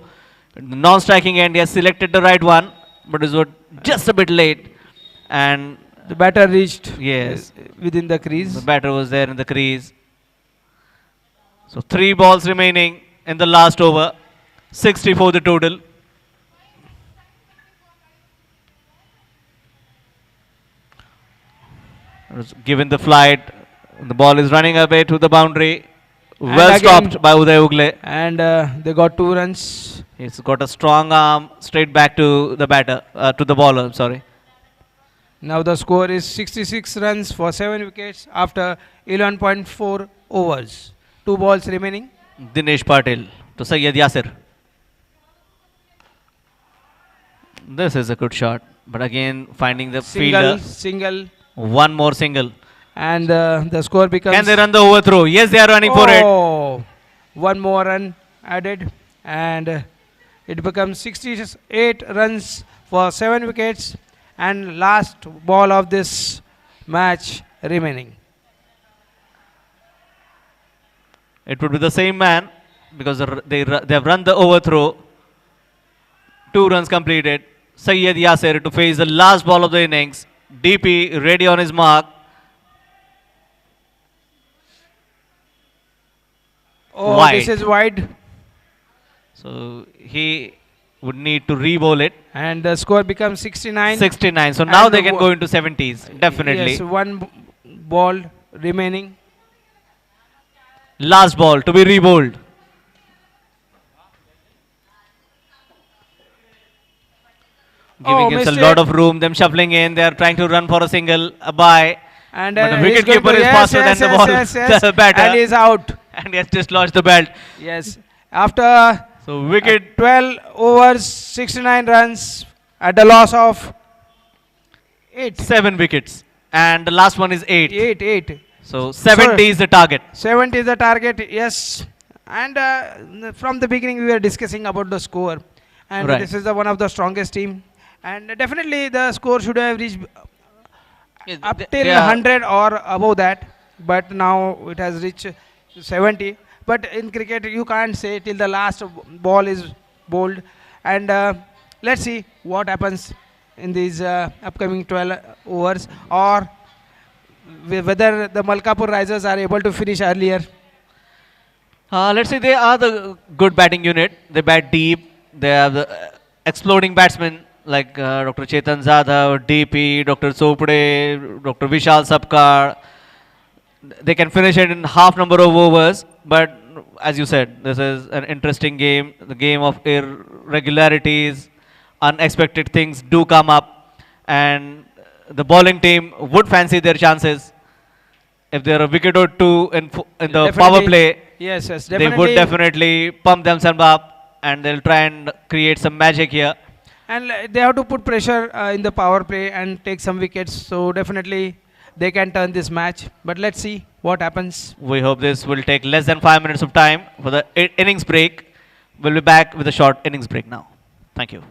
Non-striking end, he has selected the right one, but it was just a bit late. And The batter reached Yes. within the crease. the batter was there in the crease. So 3 balls remaining in the last over. 64 the total. Given the flight, the ball is running away to the boundary. Well again- stopped by Uday Ugle. And they got 2 runs. He's got a strong arm straight back to the batter, to the bowler, sorry. Now the score is 66 runs for 7 wickets after 11.4 overs. 2 balls remaining. Dinesh Patil to Syed Yasir. This is a good shot, but again finding the Single, fielder. single, One more single. and the score becomes. Can they run the overthrow? Yes, they are running for it. Oh, one more run added, and it becomes 68 runs for 7 wickets, and last ball of this match remaining. It would be the same man because they have run the overthrow. 2 runs completed. Syed Yasir to face the last ball of the innings. DP ready on his mark. Oh, Wide. this is wide, So he would need to re-bowl it. and the score becomes 69. 69. So now And they can wo- go into 70s. Definitely. Yes, one ball remaining. Last ball to be re-bowled. Giving Oh, us a missed lot it. of room. Them shuffling in. They are trying to run for a single, a bye. And But the he's wicket going keeper to- is yes, faster yes, than the yes, ball, yes, yes. the batter. And he's out. And he has dislodged the belt. Yes. After So wicket 12 overs, 69 runs at the loss of 8. 7 wickets. And the last one is 8. 8. So 70 Sorry. is the target. 70 is the target, yes. And from the beginning, we were discussing about the score. And Right. this is the one of the strongest team. And definitely the score should have reached up till 100 or above that. But now it has reached 70. But in cricket, you can't say till the last ball is bowled. And let's see what happens in these upcoming 12 overs, or whether the Malkapur Risers are able to finish earlier. Let's say they are the good batting unit. They bat deep. They have the exploding batsmen like Dr. Chetan Jadhav, DP, Dr. Chopde, Dr. Vishal Sapkar. They can finish it in half number of overs. But as you said, this is an interesting game. The game of irregularities, unexpected things do come up, and the bowling team would fancy their chances. If there are a wicket or two in the power Definitely. play, Yes, yes, they definitely. would definitely pump themselves up, and they'll try and create some magic here. And they have to put pressure in the power play and take some wickets. So definitely they can turn this match. But let's see what happens. We hope this will take less than 5 minutes of time for the innings break. We'll be back with a short innings break now. Thank you.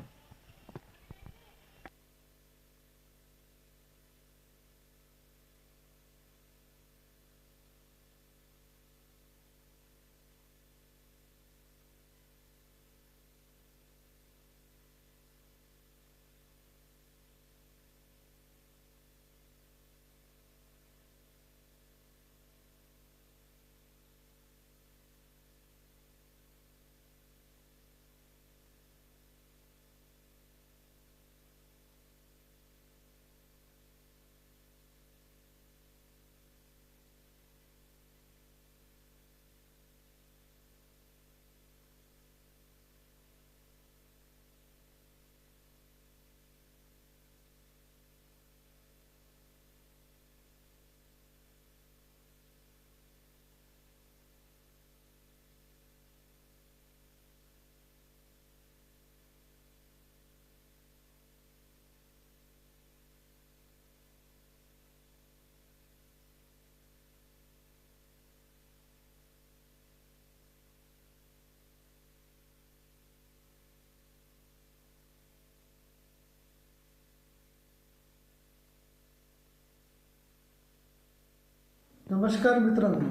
नमस्कार मित्रांनो,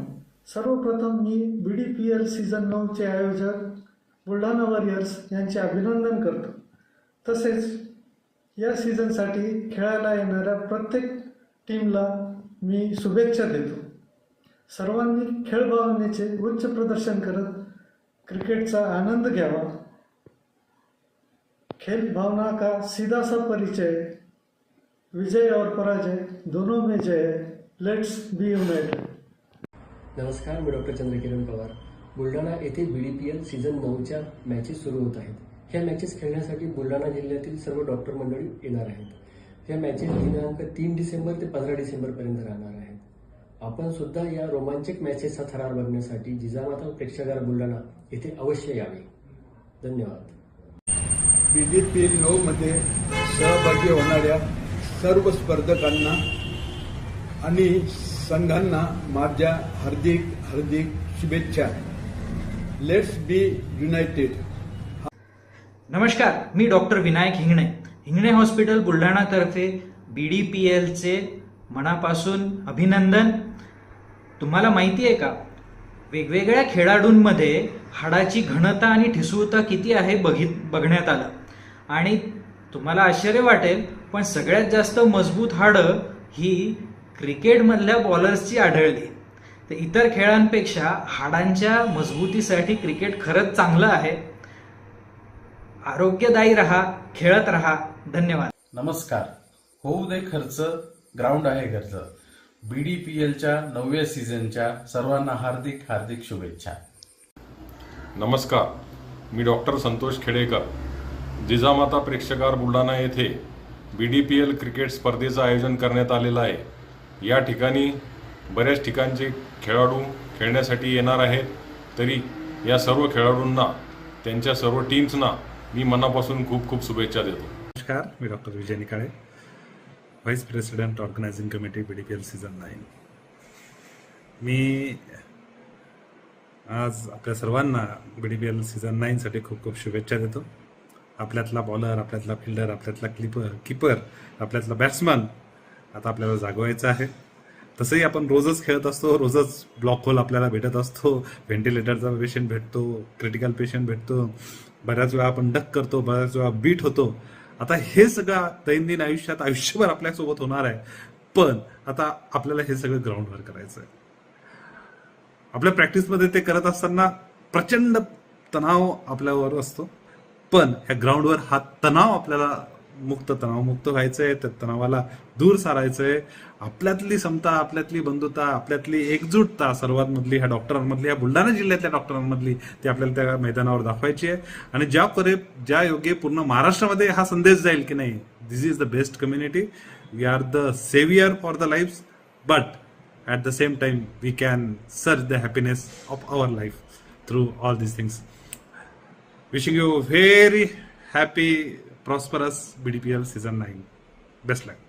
सर्वप्रथम मी BDPL season 9चे आयोजक Buldhana warriors यांचे अभिनंदन करतो. तसेच या सीझनसाठी खेळायला येणाऱ्या प्रत्येक टीमला मी शुभेच्छा देतो. सर्वांनी खेळ भावनेचे उच्च प्रदर्शन करत क्रिकेटचा आनंद घ्यावा. खेल भावना का सीधा सा परिचय, विजय और पराजय दोनों में जय है. Let's be United. नमस्कार, मी डॉक्टर चंद्रकिरण पवार. बुलढाणा येथे BDPL सीझन 9च्या मॅचेस सुरू होत आहेत. ह्या मॅचेस खेळण्यासाठी बुलढाणा जिल्ह्यातील सर्व डॉक्टर मंडळी येणार आहेत. ह्या मॅचेस दिनांक 3 डिसेंबर ते 15 डिसेंबरपर्यंत राहणार आहेत. आपण सुद्धा या रोमांचक मॅचेसचा थरार बघण्यासाठी जिजामाता प्रेक्षागार बुलढाणा येथे अवश्य यावे. धन्यवाद. BDPL 9 मध्ये सहभागी होणाऱ्या सर्व स्पर्धकांना आणि संघांना माझ्या हार्दिक हार्दिक शुभेच्छा. Let's be United. नमस्कार, मी डॉक्टर विनायक हिंगणे, हिंगणे हॉस्पिटल बुलढाणातर्फे BDPLचे मनापासून अभिनंदन. तुम्हाला माहिती आहे का, वेगवेगळ्या खेळाडूंमध्ये हाडाची घनता आणि ठिसूळता किती आहे बघण्यात आलं. आणि तुम्हाला आश्चर्य वाटेल, पण सगळ्यात जास्त मजबूत हाडं ही क्रिकेटमधल्या बॉलर्सची आढळली. तर इतर खेळांपेक्षा हाडांच्या मजबूतीसाठी क्रिकेट खरंच चांगलं आहे. आरोग्यदायी रहा, खेळत रहा. धन्यवाद. नमस्कार. होऊ दे खर्च, ग्राउंड आहे घरचं. BDPLच्या 9व्या सीझनच्या सर्वांना हार्दिक हार्दिक शुभेच्छा. नमस्कार, मी डॉक्टर संतोष खेडेकर, जिजामाता प्रेक्षागार बुलढाणा येथे BDPL क्रिकेट स्पर्धेचं आयोजन करण्यात आलेलं आहे. या ठिकाणी बऱ्याच ठिकाणचे खेळाडू खेळण्यासाठी येणार आहेत. तरी या सर्व खेळाडूंना, त्यांच्या सर्व टीम्सना मी मनापासून खूप खूप शुभेच्छा देतो. नमस्कार, मी doctor Vijay Nikale, vice president organising committee BDPL season 9. मी आज आपल्या सर्वांना BDPL सीझन 9साठी खूप खूप शुभेच्छा देतो. आपल्यातला बॉलर, आपल्यातला फिल्डर, आपल्यातला कीपर, आपल्यातला बॅट्समन आता आपल्याला जागवायचं आहे. तसंही आपण रोजच खेळत असतो, रोजच ब्लॉक होल आपल्याला भेटत असतो, व्हेंटिलेटरचा पेशंट भेटतो, क्रिटिकल पेशंट भेटतो, बऱ्याच वेळा आपण डक करतो, बऱ्याच वेळा बीट होतो. आता हे सगळं दैनंदिन आयुष्यात आयुष्यभर आपल्यासोबत होणार आहे. पण आता आपल्याला हे सगळं ग्राउंडवर करायचं आहे. आपल्या प्रॅक्टिसमध्ये ते करत असताना प्रचंड तणाव आपल्यावर असतो, पण ह्या ग्राउंडवर हा तणाव आपल्याला तणावमुक्त व्हायचं आहे. त्या तणावाला दूर सारायचंय. आपल्यातली समता, आपल्यातली बंधुता, आपल्यातली एकजूटता सर्वात मधली ह्या डॉक्टरांमधली, ह्या बुलढाणा जिल्ह्यातल्या डॉक्टरांमधली ती आपल्याला त्या मैदानावर दाखवायची आहे. आणि ज्या योगे पूर्ण महाराष्ट्रामध्ये हा संदेश जाईल की नाही, this is the best community, we are the saviour for the life, but at the same time we can search the happiness of our life through all these things. Wishing you very happy prosperous BDPL season 9. Best luck.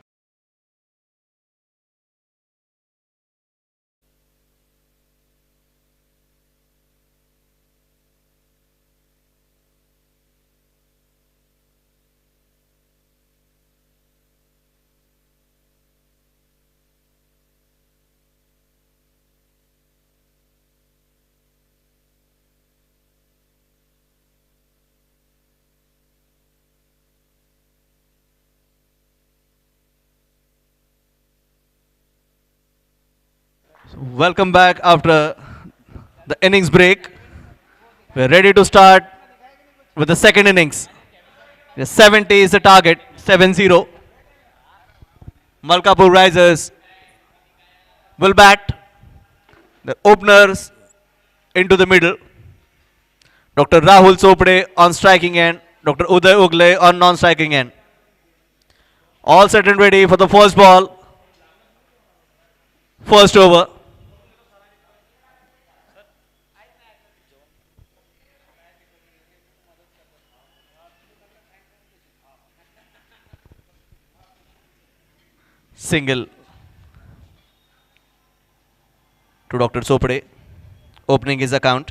Welcome back after the innings break. We're ready to start with the second innings. The 70 is the target, 7-0. Malkapur Risers will bat. The openers into the middle. Dr. Rahul Chopde on striking end. Dr. Uday Ugle on non-striking end. All set and ready for the first ball. First over. Single to Dr. Chopde, opening his account.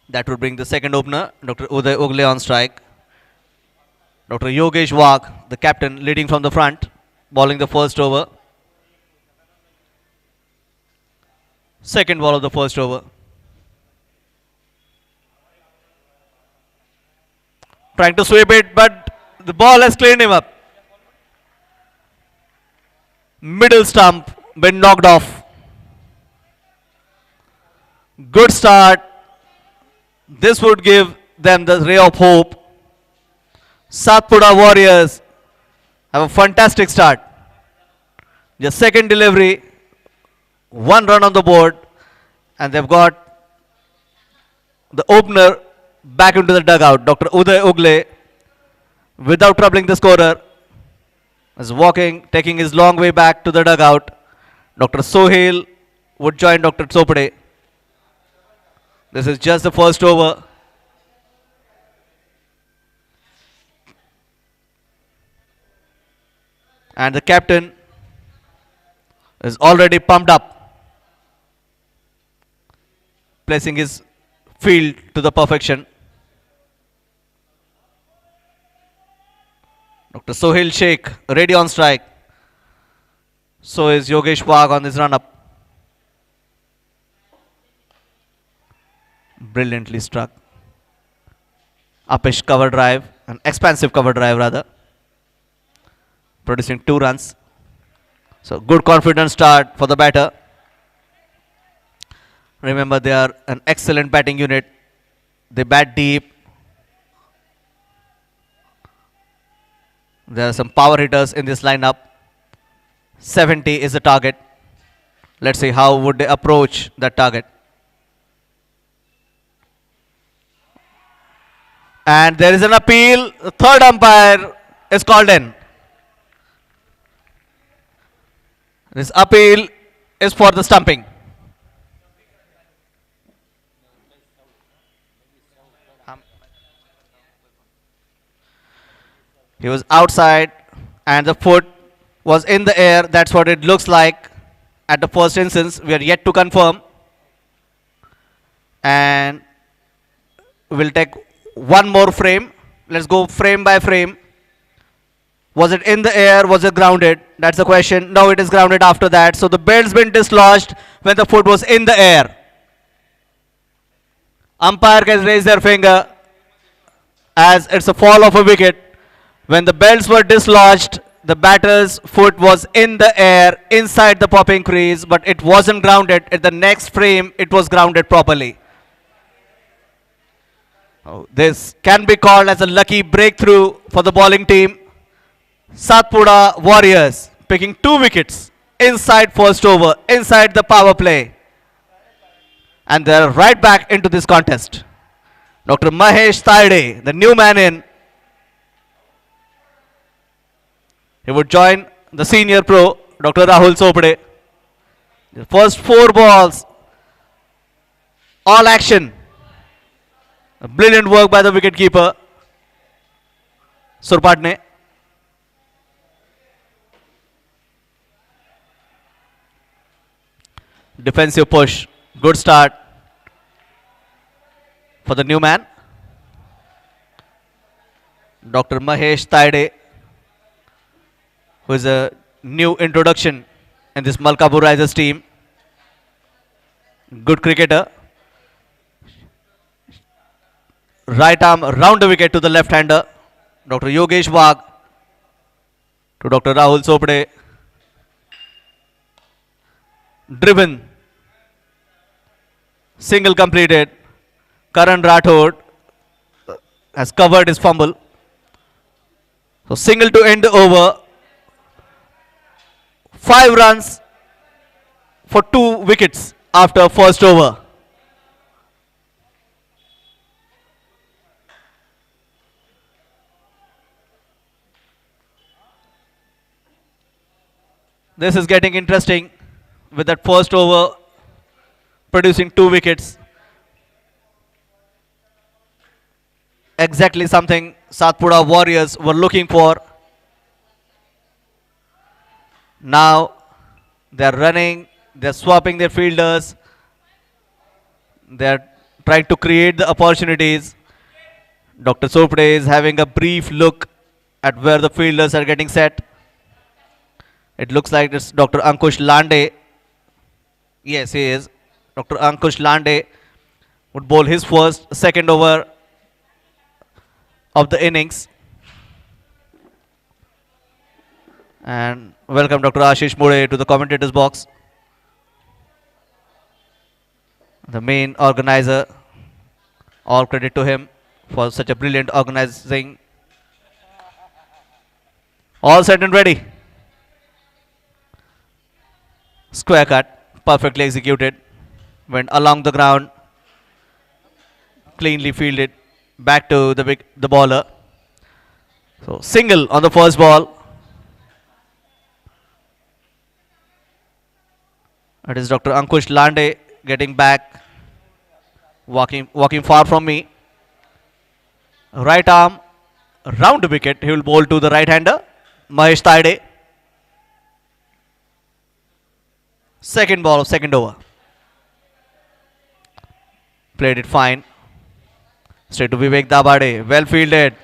That would bring the second opener, Dr. Uday Ugle on strike. Dr. Yogesh Wagh, the captain, leading from the front, bowling the first over. Second ball of the first over. Trying to sweep it, but the ball has cleaned him up. Middle stump been knocked off. Good start. This would give them the ray of hope. SATPUDA Warriors have a fantastic start. The second delivery, one run on the board, and they've got the opener back into the dugout. Dr. Uday Ugle, without troubling the scorer, is walking, taking his long way back to the dugout. Dr. Sohail would join Dr. Chopde. This is just the first over. And the captain is already pumped up, placing his field to the perfection. Dr. Sohail Sheikh ready on strike. So is Yogesh Wagh on this run-up. Brilliantly struck. Uppish cover drive, an expansive cover drive rather, producing 2 runs. So good confident start for the batter. Remember, they are an excellent batting unit. They bat deep. There are some power hitters in this lineup. 70 is the target. Let's see how would they approach that target. And there is an appeal. The third umpire is called in. This appeal is for the stumping. He was outside and the foot was in the air. That's what it looks like at the first instance. We are yet to confirm. And we'll take one more frame. Let's go frame by frame. Was it in the air? Was it grounded? That's the question. No, it is grounded after that. So the belt's been dislodged when the foot was in the air. Umpire can raise their finger as it's a fall of a wicket. When the belts were dislodged, the batter's foot was in the air inside the popping crease, but it wasn't grounded. At the next frame, it was grounded properly. Oh, this can be called as a lucky breakthrough for the bowling team. SATPUDA Warriors picking 2 wickets inside first over, inside the power play. And they're right back into this contest. Dr. Mahesh Tayde, the new man in. He would join the senior pro, Dr. Rahul Chopde. The first 4 balls, all action. A brilliant work by the wicketkeeper, Surpadne. Defensive push, good start for the new man, Dr. Mahesh Tayde, who is a new introduction in this Malkapur Risers team. Good cricketer. Right arm round the wicket to the left-hander, Dr. Yogesh Wagh to Dr. Rahul Chopde. Driven. Single completed. Karan Rathod has covered his fumble. So single to end the over. 5 runs for 2 wickets after first over. This is getting interesting with that first over producing 2 wickets. Exactly something SATPUDA Warriors were looking for. Now they're running, they're swapping their fielders, they're trying to create the opportunities. Dr. Chopde is having a brief look at where the fielders are getting set. It looks like it's Dr. Ankush Lande. Yes, he is. Dr. Ankush Lande would bowl his second over of the innings. And welcome Dr. Ashish Mode to the commentators box. The main organizer. All credit to him for such a brilliant organizing. All set and ready. Square cut, perfectly executed. Went along the ground. Cleanly fielded. Back to the bowler. So single on the first ball. It is Dr. Ankush Lande getting back, walking far from me. Right arm, round wicket. He will bowl to the right-hander, Mahesh Tayde. Second ball of second over. Played it fine. Straight to Vivek Dabade. Well fielded.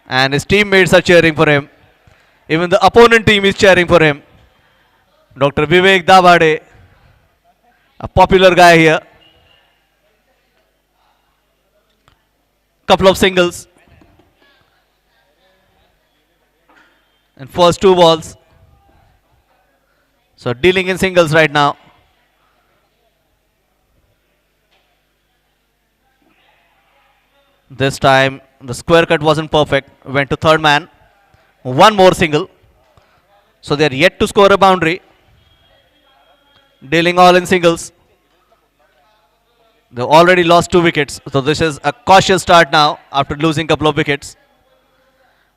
And his teammates are cheering for him. Even the opponent team is cheering for him. Dr. Vivek Dabade, a popular guy here. Couple of singles. And first 2 balls. So dealing in singles right now. This time the square cut wasn't perfect. Went to third man. One more single. So they are yet to score a boundary. Dealing all in singles. They've already lost 2 wickets. So this is a cautious start now after losing a couple of wickets.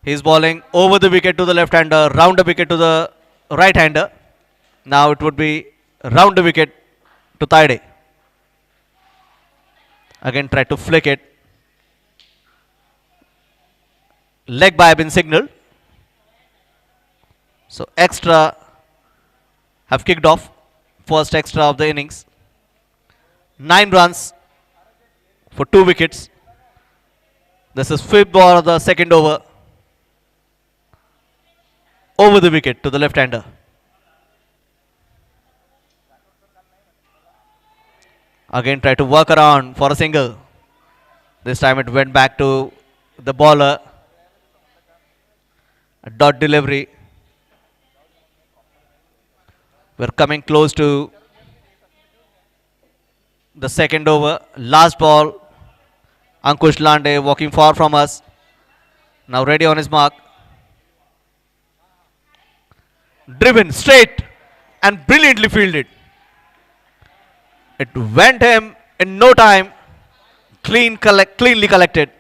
He's bowling over the wicket to the left-hander, round the wicket to the right-hander. Now it would be round the wicket to Taide. Again try to flick it. Leg by been signaled. So extra have kicked off. First extra of the innings. 9 runs for 2 wickets. This is 5th ball of the second over. Over the wicket to the left-hander. Again try to work around for a single. This time it went back to the bowler. A dot delivery. We're coming close to the second over. Last ball. Ankush Lande walking far from us. Now ready on his mark. Driven straight and brilliantly fielded. It went him in no time. Cleanly collected.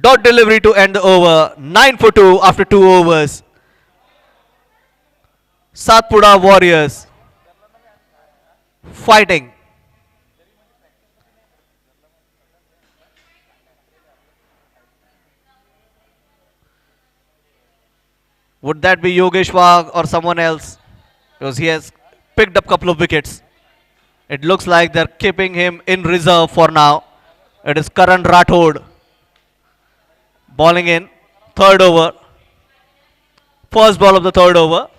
Dot delivery to end the over. 9 for 2 after 2 overs. SATPUDA Warriors fighting. Would that be Yogesh Wagh or someone else? Because he has picked up a couple of wickets. It looks like they're keeping him in reserve for now. It is Karan Rathod bowling in third over. First ball of the third over.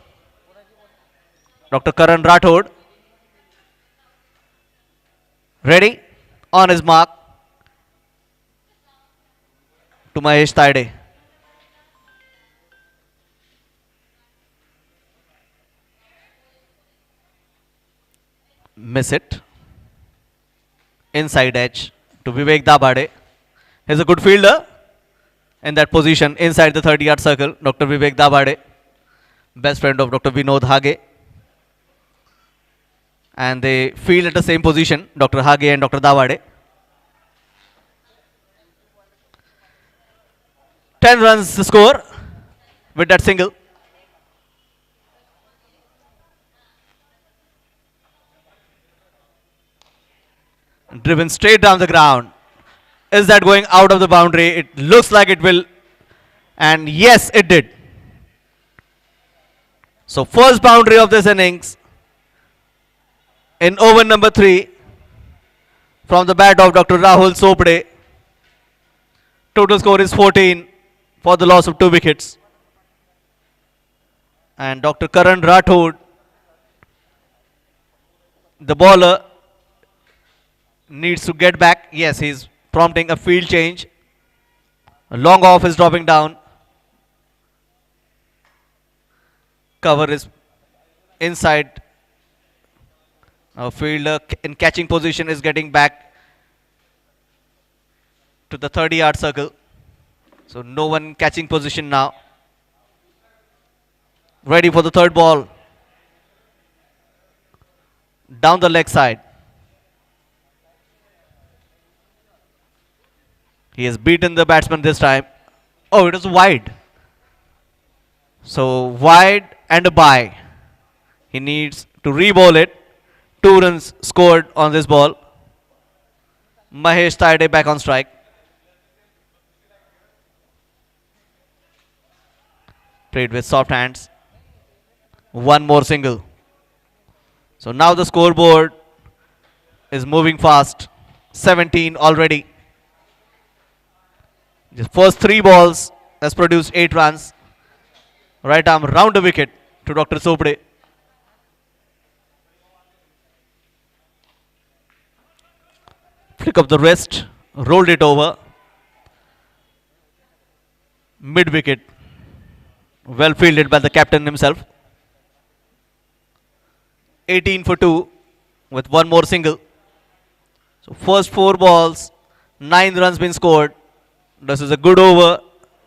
Dr. Karan Rathod ready on his mark to Mahesh Taide. Miss it. Inside edge to Vivek Dabade. He's a good fielder in that position inside the 30-yard circle. Dr. Vivek Dabade, best friend of Dr. Vinod Hage. And they field at the same position, Dr. Hage and Dr. Dabade. 10 runs to score with that single. Driven straight down the ground. Is that going out of the boundary? It looks like it will. And yes, it did. So first boundary of this innings in over number 3 from the bat of Dr. Rahul Sopde. Total score is 14 for the loss of 2 wickets. And Dr. Karan Rathod, the bowler, needs to get back. Yes, he's prompting a field change. A long off is dropping down. Cover is inside. Our fielder in catching position is getting back to the 30-yard circle. So no one in catching position now. Ready for the third ball. Down the leg side. He has beaten the batsman this time. Oh, it was wide. So wide and a bye. He needs to re-bowl it. 2 runs scored on this ball. Mahesh Taide back on strike. Played with soft hands. One more single. So now the scoreboard is moving fast. 17 already. The first 3 balls has produced 8 runs. Right arm round the wicket to Dr. Sopde. Flick of the wrist, rolled it over. Mid wicket. Well fielded by the captain himself. 18 for 2 with one more single. So first 4 balls, 9 runs been scored. This is a good over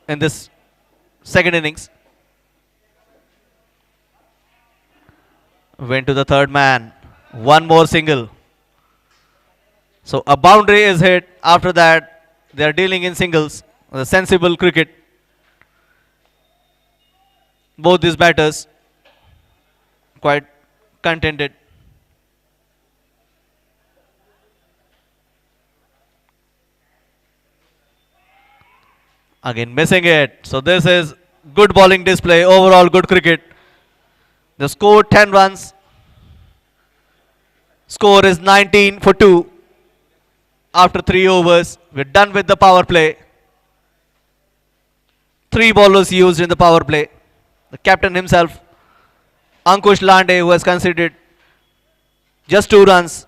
in this second innings. Went to the third man. One more single. So a boundary is hit. After that, they are dealing in singles. A sensible cricket. Both these batters quite contented. Again missing it. So this is good bowling display. Overall good cricket. The score 10 runs. Score is 19 for 2. After 3 overs, we're done with the power play. 3 bowlers used in the power play. The captain himself, Ankush Lande, who has conceded just 2 runs.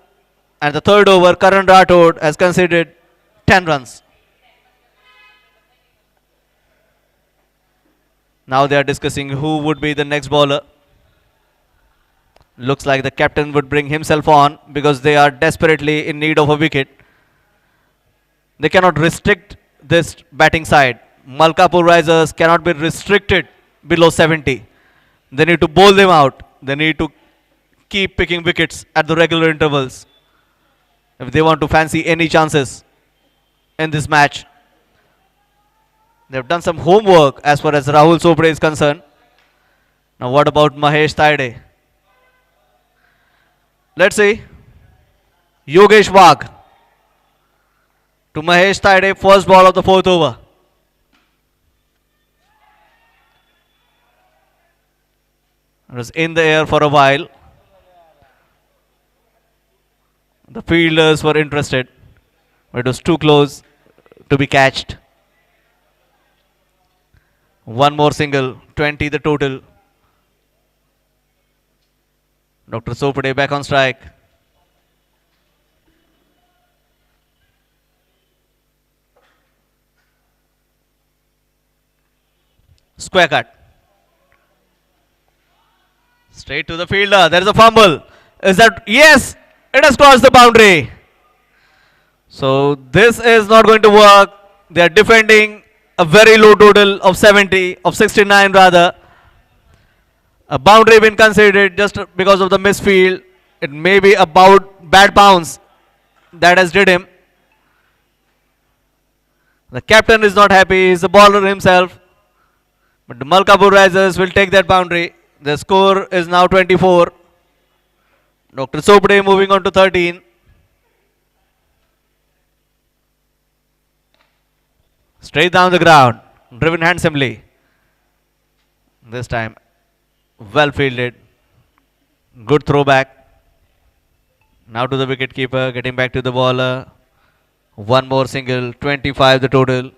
And the third over, Karan Rathod has conceded 10 runs. Now they are discussing who would be the next bowler. Looks like the captain would bring himself on because they are desperately in need of a wicket. They cannot restrict this batting side. Malkapur Risers cannot be restricted below 70. They need to bowl them out. They need to keep picking wickets at the regular intervals if they want to fancy any chances in this match. They have done some homework as far as Rahul Chopra is concerned. Now what about Mahesh Taide? Let's see. Yogesh Wagh to Mahesh Taide, first ball of the 4th over. It was in the air for a while. The fielders were interested, but it was too close to be catched. One more single, 20 the total. Dr. Sopade back on strike. Square cut. Straight to the fielder. There is a fumble. Is that? Yes! It has crossed the boundary. So this is not going to work. They are defending a very low total of 70, of 69 rather. A boundary been conceded just because of the misfield. It may be about bad bounce that has did him. The captain is not happy. He's the bowler himself. But the Malkapur Risers will take that boundary. The score is now 24. Dr. Sopade moving on to 13. Straight down the ground. Driven handsomely. This time well fielded. Good throwback. Now to the wicket keeper. Getting back to the bowler. One more single. 25 the total.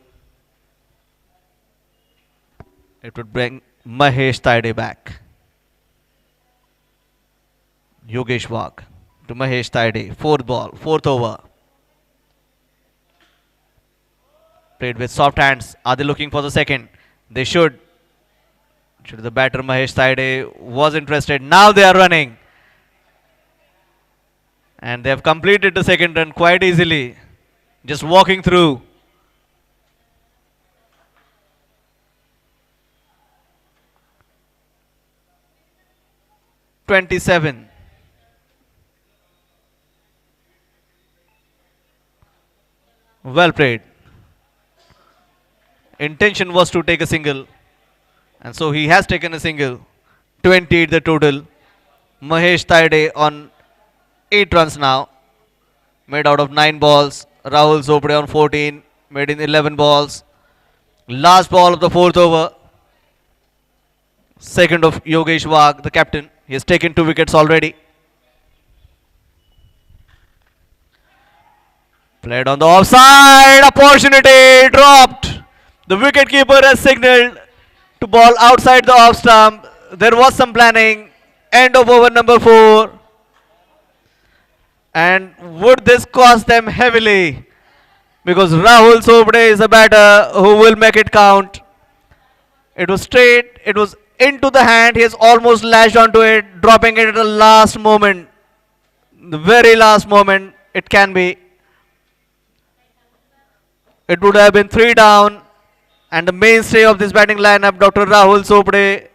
It would bring Mahesh Taide back. Yogesh Wagh to Mahesh Taide. 4th ball. 4th over. Played with soft hands. Are they looking for the second? They should. Should the batter Mahesh Taide was interested. Now they are running. And they have completed the second run quite easily. Just walking through. (27). Well played. Intention was to take a single. And so he has taken a single. 28 the total. Mahesh Taide on 8 runs now. Made out of 9 balls. Rahul Chopra on 14. Made in 11 balls. Last ball of the 4th over. Second of Yogesh Wagh, the captain. He has taken 2 wickets already. Played on the offside. Opportunity dropped. The wicketkeeper has signaled to ball outside the off stump. There was some planning. End of over number 4. And would this cost them heavily? Because Rahul Sobde is a batter who will make it count. It was straight. It was into the hand. He has almost lashed onto it, dropping it at the last moment. The very last moment it can be. It would have been 3 down, and the mainstay of this batting lineup, Dr. Rahul Sobde,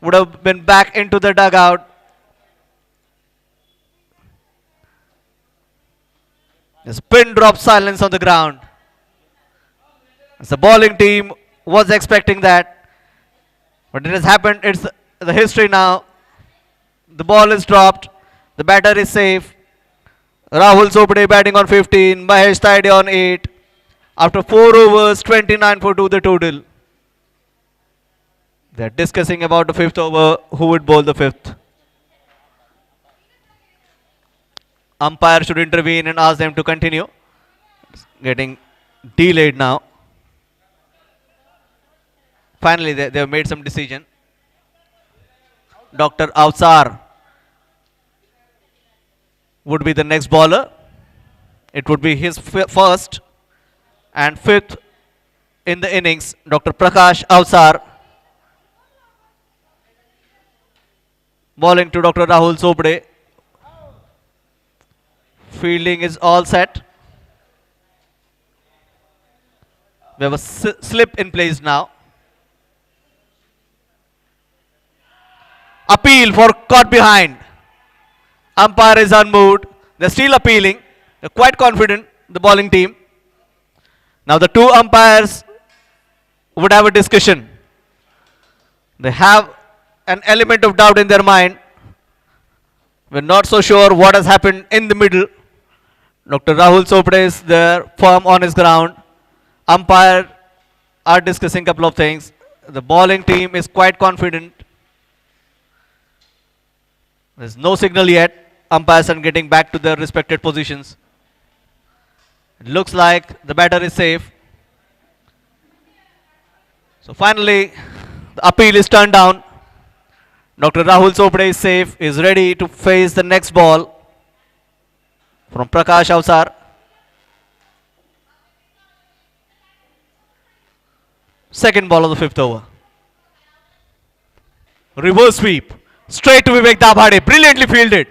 would have been back into the dugout. There's pin drop silence on the ground. As the bowling team was expecting that, but it has happened. It's the history now. The ball is dropped. The batter is safe. Rahul Sobde batting on 15. Mahesh Taide on 8. After 4 overs, 29 for 2 the total. They're discussing about the 5th over, who would bowl the 5th. Umpire should intervene and ask them to continue. It's getting delayed now. Finally, they have made some decision. Dr. Avsar would be the next bowler. It would be his first and 5th in the innings. Dr. Prakash Avsar bowling to Dr. Rahul Sobde. Fielding is all set. We have a slip in place now. Appeal for caught behind. Umpire is unmoved. They're still appealing. They're quite confident, the bowling team. Now the 2 umpires would have a discussion. They have an element of doubt in their mind. We're not so sure what has happened in the middle. Dr. Rahul Sobde is there, firm on his ground. Umpire are discussing a couple of things. The bowling team is quite confident. There's no signal yet. Umpires are getting back to their respected positions. It looks like the batter is safe. So finally, the appeal is turned down. Dr. Rahul Sobde is safe, is ready to face the next ball from Prakash Avsar. Second ball of the 5th over. Reverse sweep. Straight to Vivek Dabhade. Brilliantly fielded.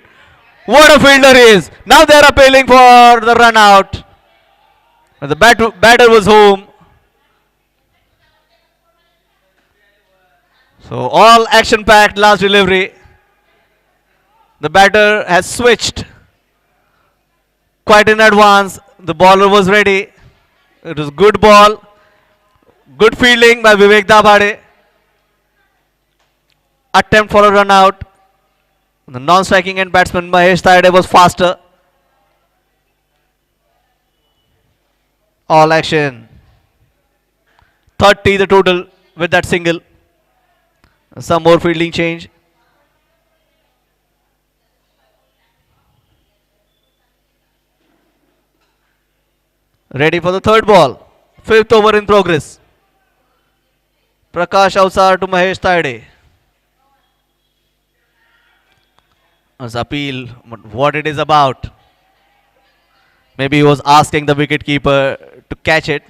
What a fielder he is. Now they are appealing for the run out. The batter was home. So all action packed last delivery. The batter has switched quite in advance. The bowler was ready. It was good ball. Good fielding by Vivek Dabhade. Attempt for a run out. The non-striking end batsman Mahesh Taide was faster. All action. 30 the total with that single. Some more fielding change. Ready for the 3rd ball. 5th over in progress. Prakash Avsar to Mahesh Taide. As appeal, what it is about. Maybe he was asking the wicketkeeper to catch it.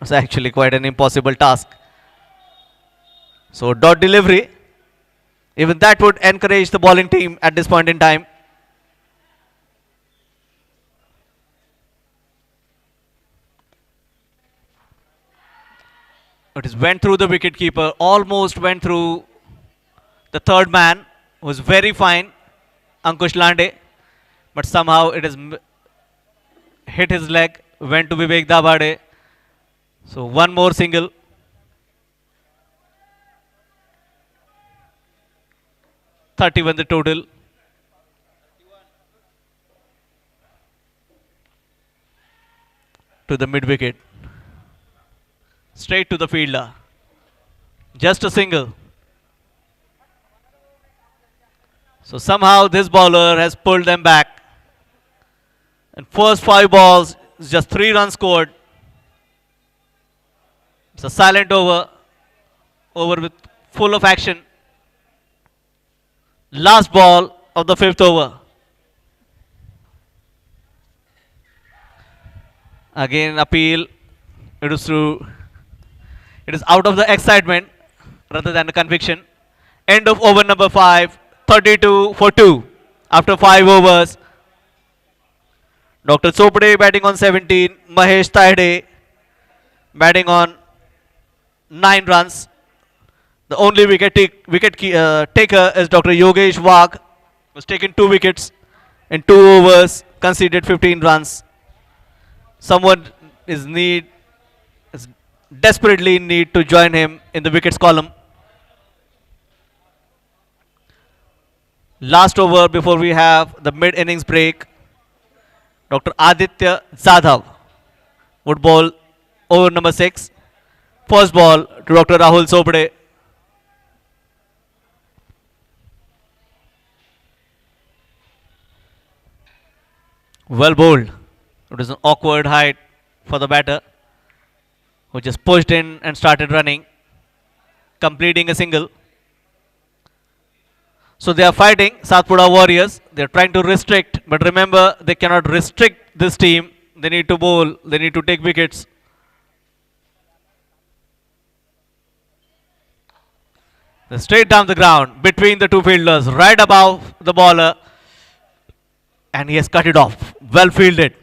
It's actually quite an impossible task. So dot delivery. Even that would encourage the bowling team at this point in time. It is went through the wicketkeeper, almost went through the 3rd man, who was very fine, Ankush Lande, but somehow it has hit his leg, went to Vivek Dabhade. So one more single. (31) the total. To the mid wicket. Straight to the fielder. Just a single. So somehow this bowler has pulled them back. And first 5 balls is just 3 runs scored. It's a silent over with full of action. Last ball of the 5th over. Again appeal. It is through. It is out of the excitement rather than the conviction. End of over number 5. 32 for 2 after 5 overs. Dr. Chopade batting on 17. Mahesh Taide batting on 9 runs. The only taker is Dr. Yogesh Wagh, was taken 2 wickets in 2 overs, conceded 15 runs. Someone is desperately in need to join him in the wickets column. Last over before we have the mid-innings break, Dr. Aditya Zadhav would bowl over number 6. First ball to Dr. Rahul Chopade. Well bowled. It was an awkward height for the batter, who just pushed in and started running, completing a single. So they are fighting Satpuda Warriors. They are trying to restrict, but remember, they cannot restrict this team. They need to bowl. They need to take wickets. They're straight down the ground between the 2 fielders, right above the bowler, and he has cut it off. Well fielded.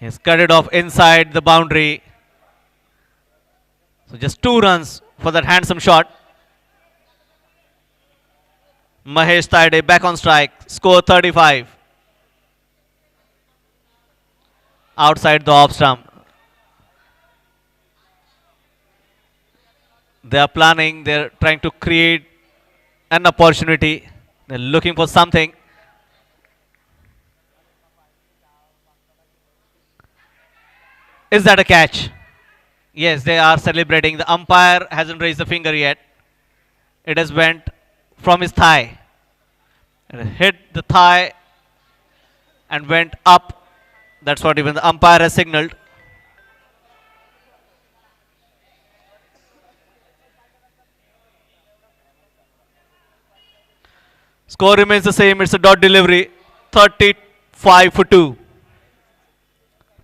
He has cut it off inside the boundary. So just 2 runs for that handsome shot. Mahesh Taide back on strike. Score 35. Outside the off stump. They are planning. They are trying to create an opportunity. They are looking for something. Is that a catch? Yes, they are celebrating. The umpire hasn't raised the finger yet. It has went from his thigh. It hit the thigh and went up. That's what even the umpire has signaled. Score remains the same. It's a dot delivery. 35 for 2.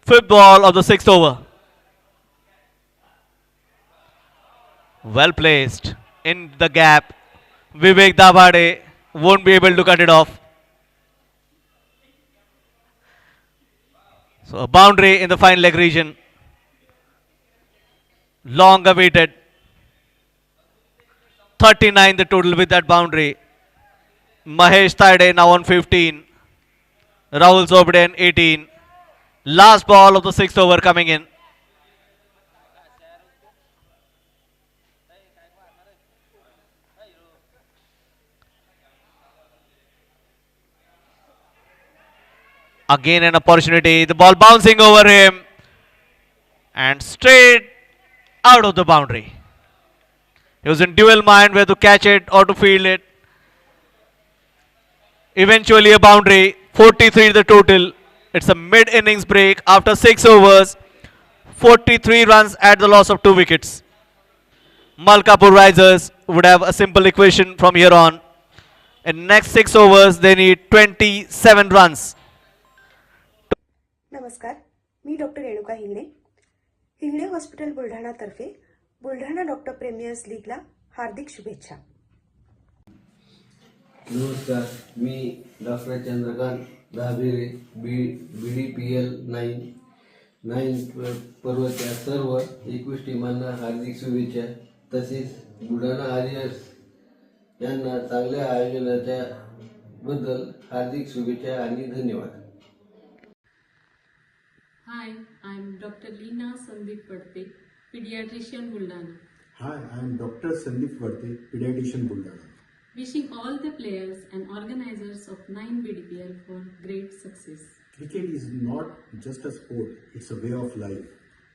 5th ball of the 6th over. Well placed in the gap. Vivek Dabhade won't be able to cut it off. So a boundary in the fine leg region. Long awaited. 39 the total with that boundary. Mahesh Taide now on 15. Rahul Chopade on 18. Last ball of the 6th over coming in. Again an opportunity. The ball bouncing over him. And straight out of the boundary. He was in dual mind whether to catch it or to field it. Eventually a boundary. 43 the total. It's a mid-innings break after 6 overs. 43 runs at the loss of 2 wickets. Malkapur Risers would have a simple equation from here on. In next 6 overs, they need 27 runs. नमस्कार, मी doctor Renuka Hingane. Hingane hospital बुलढाणातर्फे Buldhana doctor premiers लीगला हार्दिक शुभेच्छा. नमस्कार, मी doctor Chandrakant Dabhire BDPL 9 पर्वच्या सर्व 21 टीमांना हार्दिक शुभेच्छा. तसेच बुलढाणा वॉरियर्स यांना चांगल्या आयोजनाच्या बद्दल हार्दिक शुभेच्छा आणि धन्यवाद. Hi, I'm Dr. Leena Sandeep Vadte, pediatrician Buldana. Hi, I'm Dr. Sandeep Vadte, pediatrician Buldana. Wishing all the players and organizers of 9 BDPL for great success. Cricket is not just a sport, it's a way of life.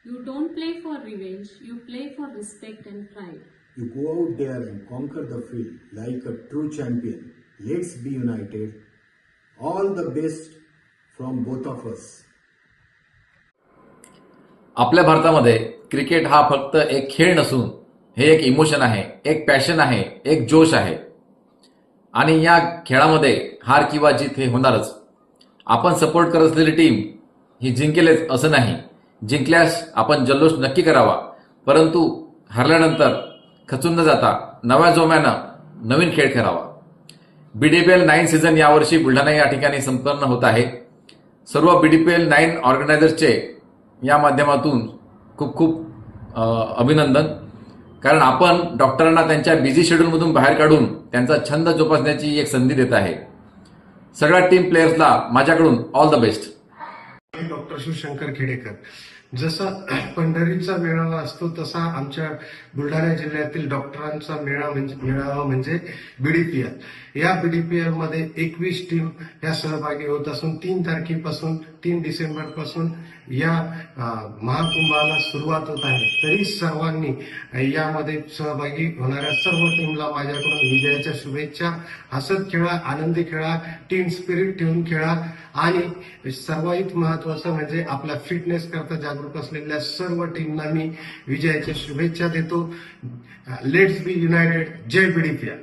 You don't play for revenge, you play for respect and pride. You go out there and conquer the field like a true champion. Let's be united. All the best from both of us. आपल्या भारतामध्ये cricket हा फक्त एक खेळ नसून हे एक emotion आहे, एक पॅशन आहे, एक जोश आहे. आणि या खेळामध्ये हार किंवा जीत हे होणारच. आपण सपोर्ट करत असलेली टीम ही जिंकेलच असं नाही. जिंकल्यास आपण जल्लोष नक्की करावा, परंतु हरल्यानंतर खचून न जाता नव्या जोम्यानं नवीन खेळ खेळावा. BDPL 9 सीझन यावर्षी बुलढाणा या ठिकाणी संपन्न होत आहे. सर्व BDPL 9 ऑर्गनायझर्सचे या माध्यमातून खूप खूप अभिनंदन, कारण आपण डॉक्टरांना त्यांच्या बिझी शेड्यूलमधून बाहेर काढून त्यांचा छंद जोपासण्याची एक संधी देत आहे. सगळ्या टीम प्लेयर्सला माझ्याकडून all the best. Doctor Shivshankar Khedekar. जसा पंढरीचा मेळावा असतो तसा आमच्या बुलढाणा जिल्ह्यातील डॉक्टरांचा मेळावा म्हणजे BDPL. या BDPL मध्ये 21 टीम या सहभागी होत असून 3 तारखेपासून 3 डिसेंबर पासून या महाकुंभाला सुरुवात होत आहे. तरी सर्वांनी यामध्ये सहभागी होणाऱ्या सर्व टीमला माझ्याकडून विजयाच्या शुभेच्छा. हसत खेळा, आनंदी खेळा, टीम स्पिरिट ठेवून खेळा आणि सर्वात महत्वाचं म्हणजे आपल्या फिटनेस करता जागरूक असलेल्या सर्व टीमना मी विजयाच्या शुभेच्छा देतो. Let's be United. जय BDPL.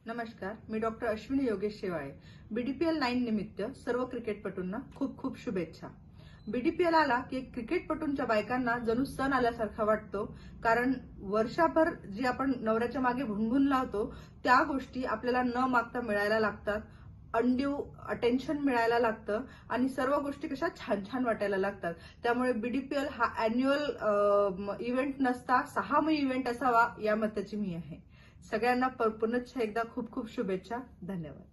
नमस्कार, मी डॉक्टर अश्विनी योगेश शेवाळे. BDPL 9 निमित्त सर्व क्रिकेटपटूंना खूप खूप शुभेच्छा. BDPL आला की क्रिकेटपटूंच्या बायकांना जणू सण आल्यासारखा वाटतो, कारण वर्षभर जे आपण नवऱ्याच्या मागे भुणभुण लावतो त्या गोष्टी आपल्याला न मागता मिळायला लागतात. अनड्यू अटेन्शन मिळायला लागतं आणि सर्व गोष्टी कशा छान छान वाटायला लागतात. त्यामुळे BDPL हा अॅन्युअल इव्हेंट नसता 6 इव्हेंट असावा या मताची मी आहे. सगळ्यांना पुनश्च एकदा खूप खूप शुभेच्छा. धन्यवाद.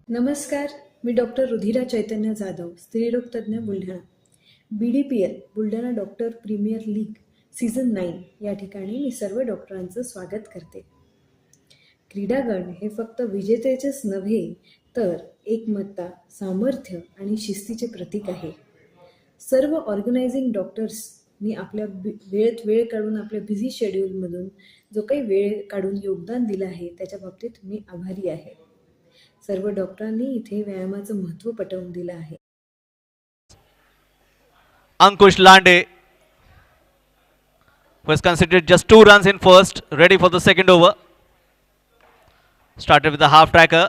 नमस्कार, मी डॉक्टर रुधिरा चैतन्य जाधव, स्त्रीरोग तज्ज्ञ, Buldhana. BDPL Buldhana doctor premier league season 9 या ठिकाणी मी सर्व डॉक्टरांचं स्वागत करते. क्रीडागण हे फक्त विजेतेचेच नव्हे तर एकमतता, सामर्थ्य आणि शिस्तीचे प्रतीक आहे. सर्व ऑर्गनायझिंग डॉक्टर्सनी आपल्या वेळेत वेळ काढून आपल्या बिझी शेड्यूलमधून जो काही वेळ काढून योगदान दिलं आहे त्याच्या बाबतीत मी आभारी आहे. सर्व डॉक्टरांनी इथे व्यायामाचं महत्त्व पटवून दिलं आहे. Ankush Lande was considered just 2 runs in first, ready for the second over. Started with the half tracker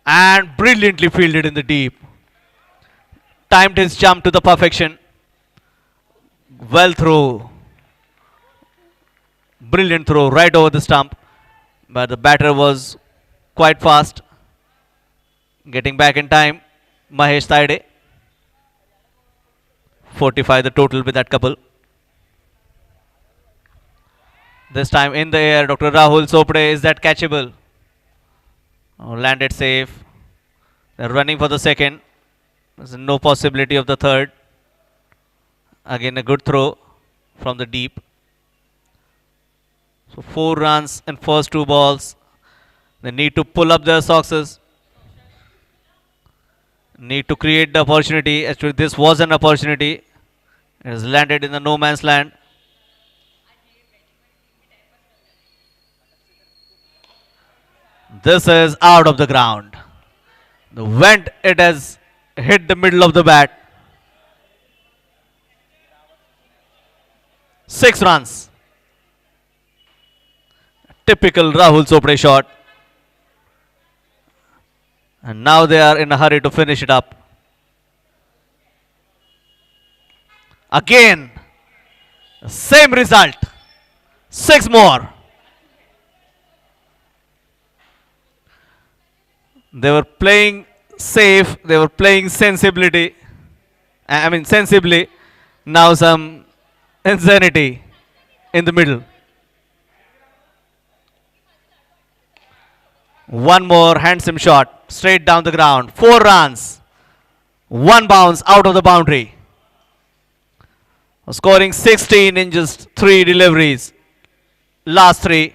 and brilliantly fielded in the deep. Timed his jump to the perfection. Well throw. Brilliant throw right over the stump. But the batter was quite fast. Getting back in time, Mahesh Taide. 45 the total with that couple. This time in the air, Dr. Rahul Sopde, is that catchable? Oh, landed safe. They're running for the second. There's no possibility of the third. Again a good throw from the deep. So 4 runs in first 2 balls. They need to pull up their socks. Need to create the opportunity. Actually, this was an opportunity. It has landed in the no man's land. This is out of the ground. The vent, it has hit the middle of the bat. 6 runs. Typical Rahul Sopde shot. And now they are in a hurry to finish it up. Again, same result. 6 more. They were playing safe. They were playing sensibly. Now some insanity in the middle. One more handsome shot straight down the ground. 4 runs. 1 bounce out of the boundary. Scoring 16 in just 3 deliveries. Last 3.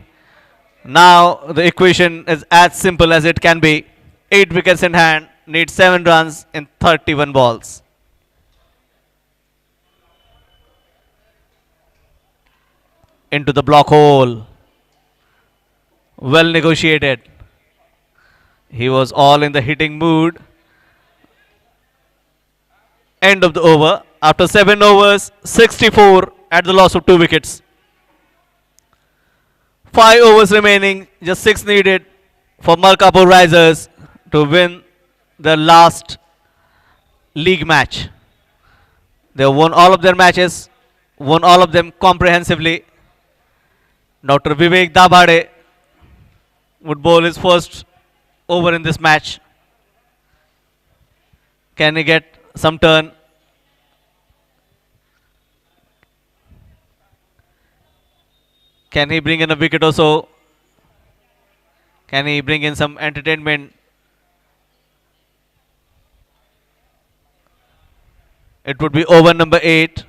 Now the equation is as simple as it can be. 8 wickets in hand. Need 7 runs in 31 balls. Into the block hole. Well negotiated. He was all in the hitting mood. End of the over. After 7 overs, 64 at the loss of 2 wickets. 5 overs remaining, just 6 needed for Malkapur Risers to win their last league match. They won all of their matches, won all of them comprehensively. Dr. Vivek Dabhade would bowl his first over in this match. Can he get some turn? Can he bring in a wicket or so? Can he bring in some entertainment? It would be over number 8.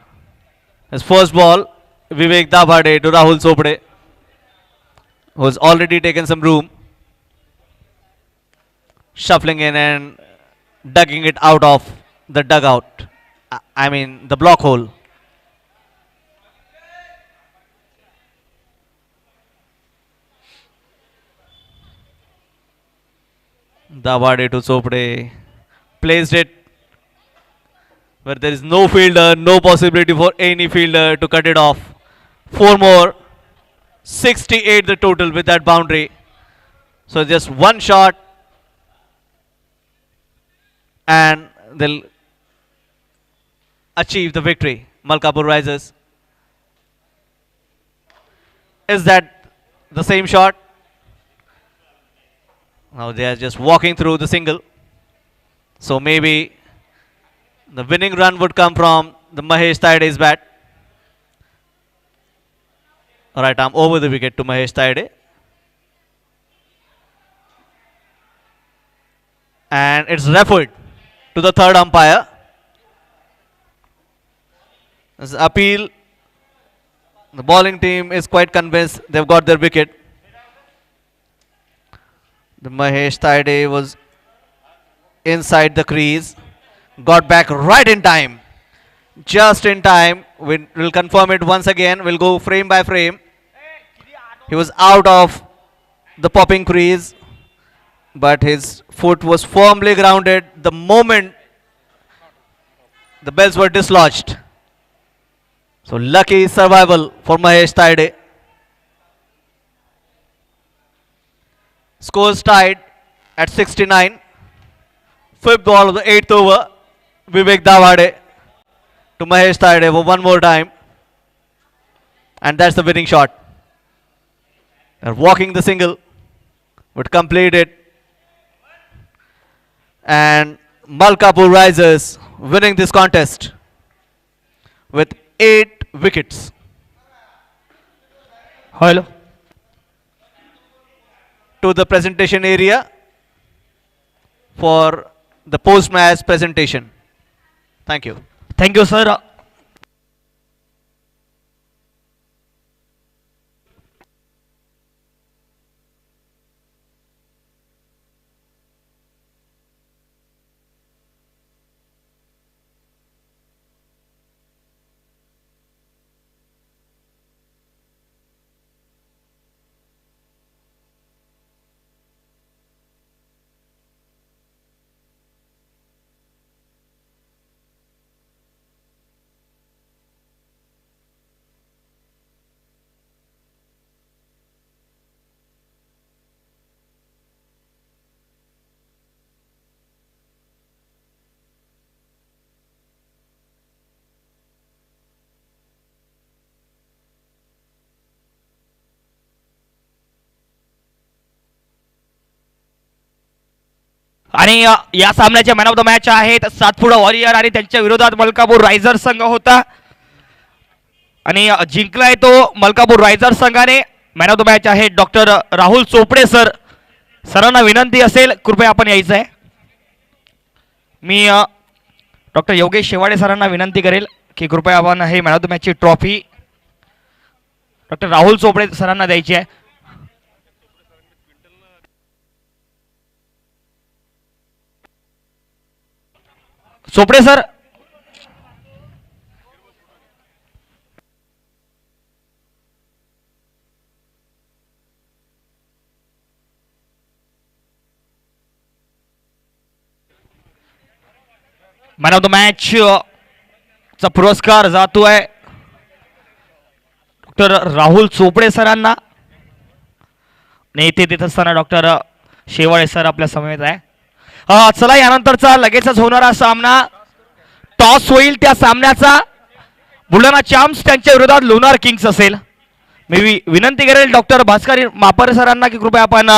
His first ball, Vivek Dabhade to Rahul Sopde, who has already taken some room. Shuffling in and ducking it out of the dugout. I mean, the block hole. Dabhade to Sopde. Placed it where there is no fielder, no possibility for any fielder to cut it off. 4 more. 68 the total with that boundary. So just one shot and they'll achieve the victory. Malkapur Risers. Is that the same shot? Now they are just walking through the single. So maybe the winning run would come from the Mahesh Taide's bat. Right arm over the wicket to Mahesh Taide. And it's referred to the third umpire. This appeal. The bowling team is quite convinced they've got their wicket. The Mahesh Taide was inside the crease. Got back right in time. Just in time. We'll confirm it once again. We'll go frame by frame. He was out of the popping crease, but his foot was firmly grounded the moment the bells were dislodged. So lucky survival for Mahesh Taide. Scores tied at 69. Fifth ball of the 8th over. Vivek Dabhade to Mahesh Taide for one more time. And that's the winning shot. They're walking the single, would complete it. And Malkapur Risers winning this contest with 8 wickets. Hello. To the presentation area for the post-match presentation. Thank you. Thank you, sir. आणि या सामन्याचे man of the match आहेत Satpura warrior आणि त्यांच्या विरोधात Malkapur risers संघ होता आणि जिंकलाय तो मलकापूर रायझर्स संघाने. मॅन ऑफ द मॅच आहे डॉक्टर राहुल चोपडे सर. सरांना विनंती असेल कृपया आपण यायचं आहे. मी डॉक्टर योगेश शेवाडे सरांना विनंती करेल की कृपया आपण हे मॅन ऑफ द मॅचची ट्रॉफी डॉक्टर राहुल चोपडे सरांना द्यायची आहे. Chopade sir. Man of the match चा पुरस्कार जातोय डॉक्टर राहुल चोपडे सरांना. नेते तिथं असताना डॉक्टर शेवाळे सर आपल्या समवेत आहे. चला यानंतरचा लगेचच होणारा सामना टॉस होईल. त्या सामन्याचा बुलढाणा चॅम्प्स त्यांच्या विरोधात लोणार किंग्स असेल. मी विनंती करेल डॉक्टर भास्कर मापर सरांना की कृपया आपण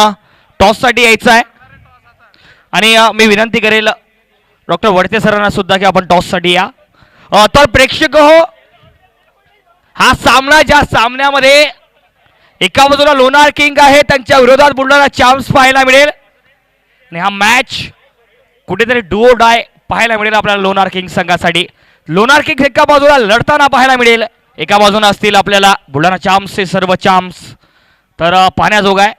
टॉससाठी यायचं आहे. आणि मी विनंती करेल डॉक्टर वडते सरांना सुद्धा की आपण टॉससाठी या. तर प्रेक्षक हो, हा सामना ज्या सामन्यामध्ये एका बाजूला लोणार किंग आहे त्यांच्या विरोधात बुलढाणा चॅम्प्स पाहायला मिळेल. आणि हा मॅच कुठेतरी डुओ डाय पाहायला मिळेल आपल्याला लोणार किंग संघासाठी. लोणार किंग एका बाजूला लढताना पाहायला मिळेल, एका बाजूला असतील आपल्याला बुलढाणा चॅम्प्सचे सर्व चॅम्प्स. तर पाहण्याजोग आहे.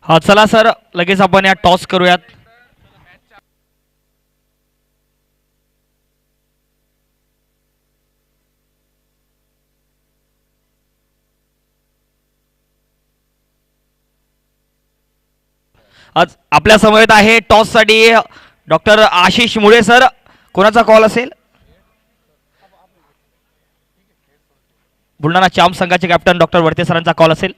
हा चला सर, लगेच आपण या टॉस करूयात. आज आपल्या समवेत आहे टॉस साठी डॉक्टर आशिष मुळे सर. कोणाचा कॉल असेल? बुलढाणा चॅम्प्स संघाचे कॅप्टन डॉक्टर वडते सरांचा कॉल असेल.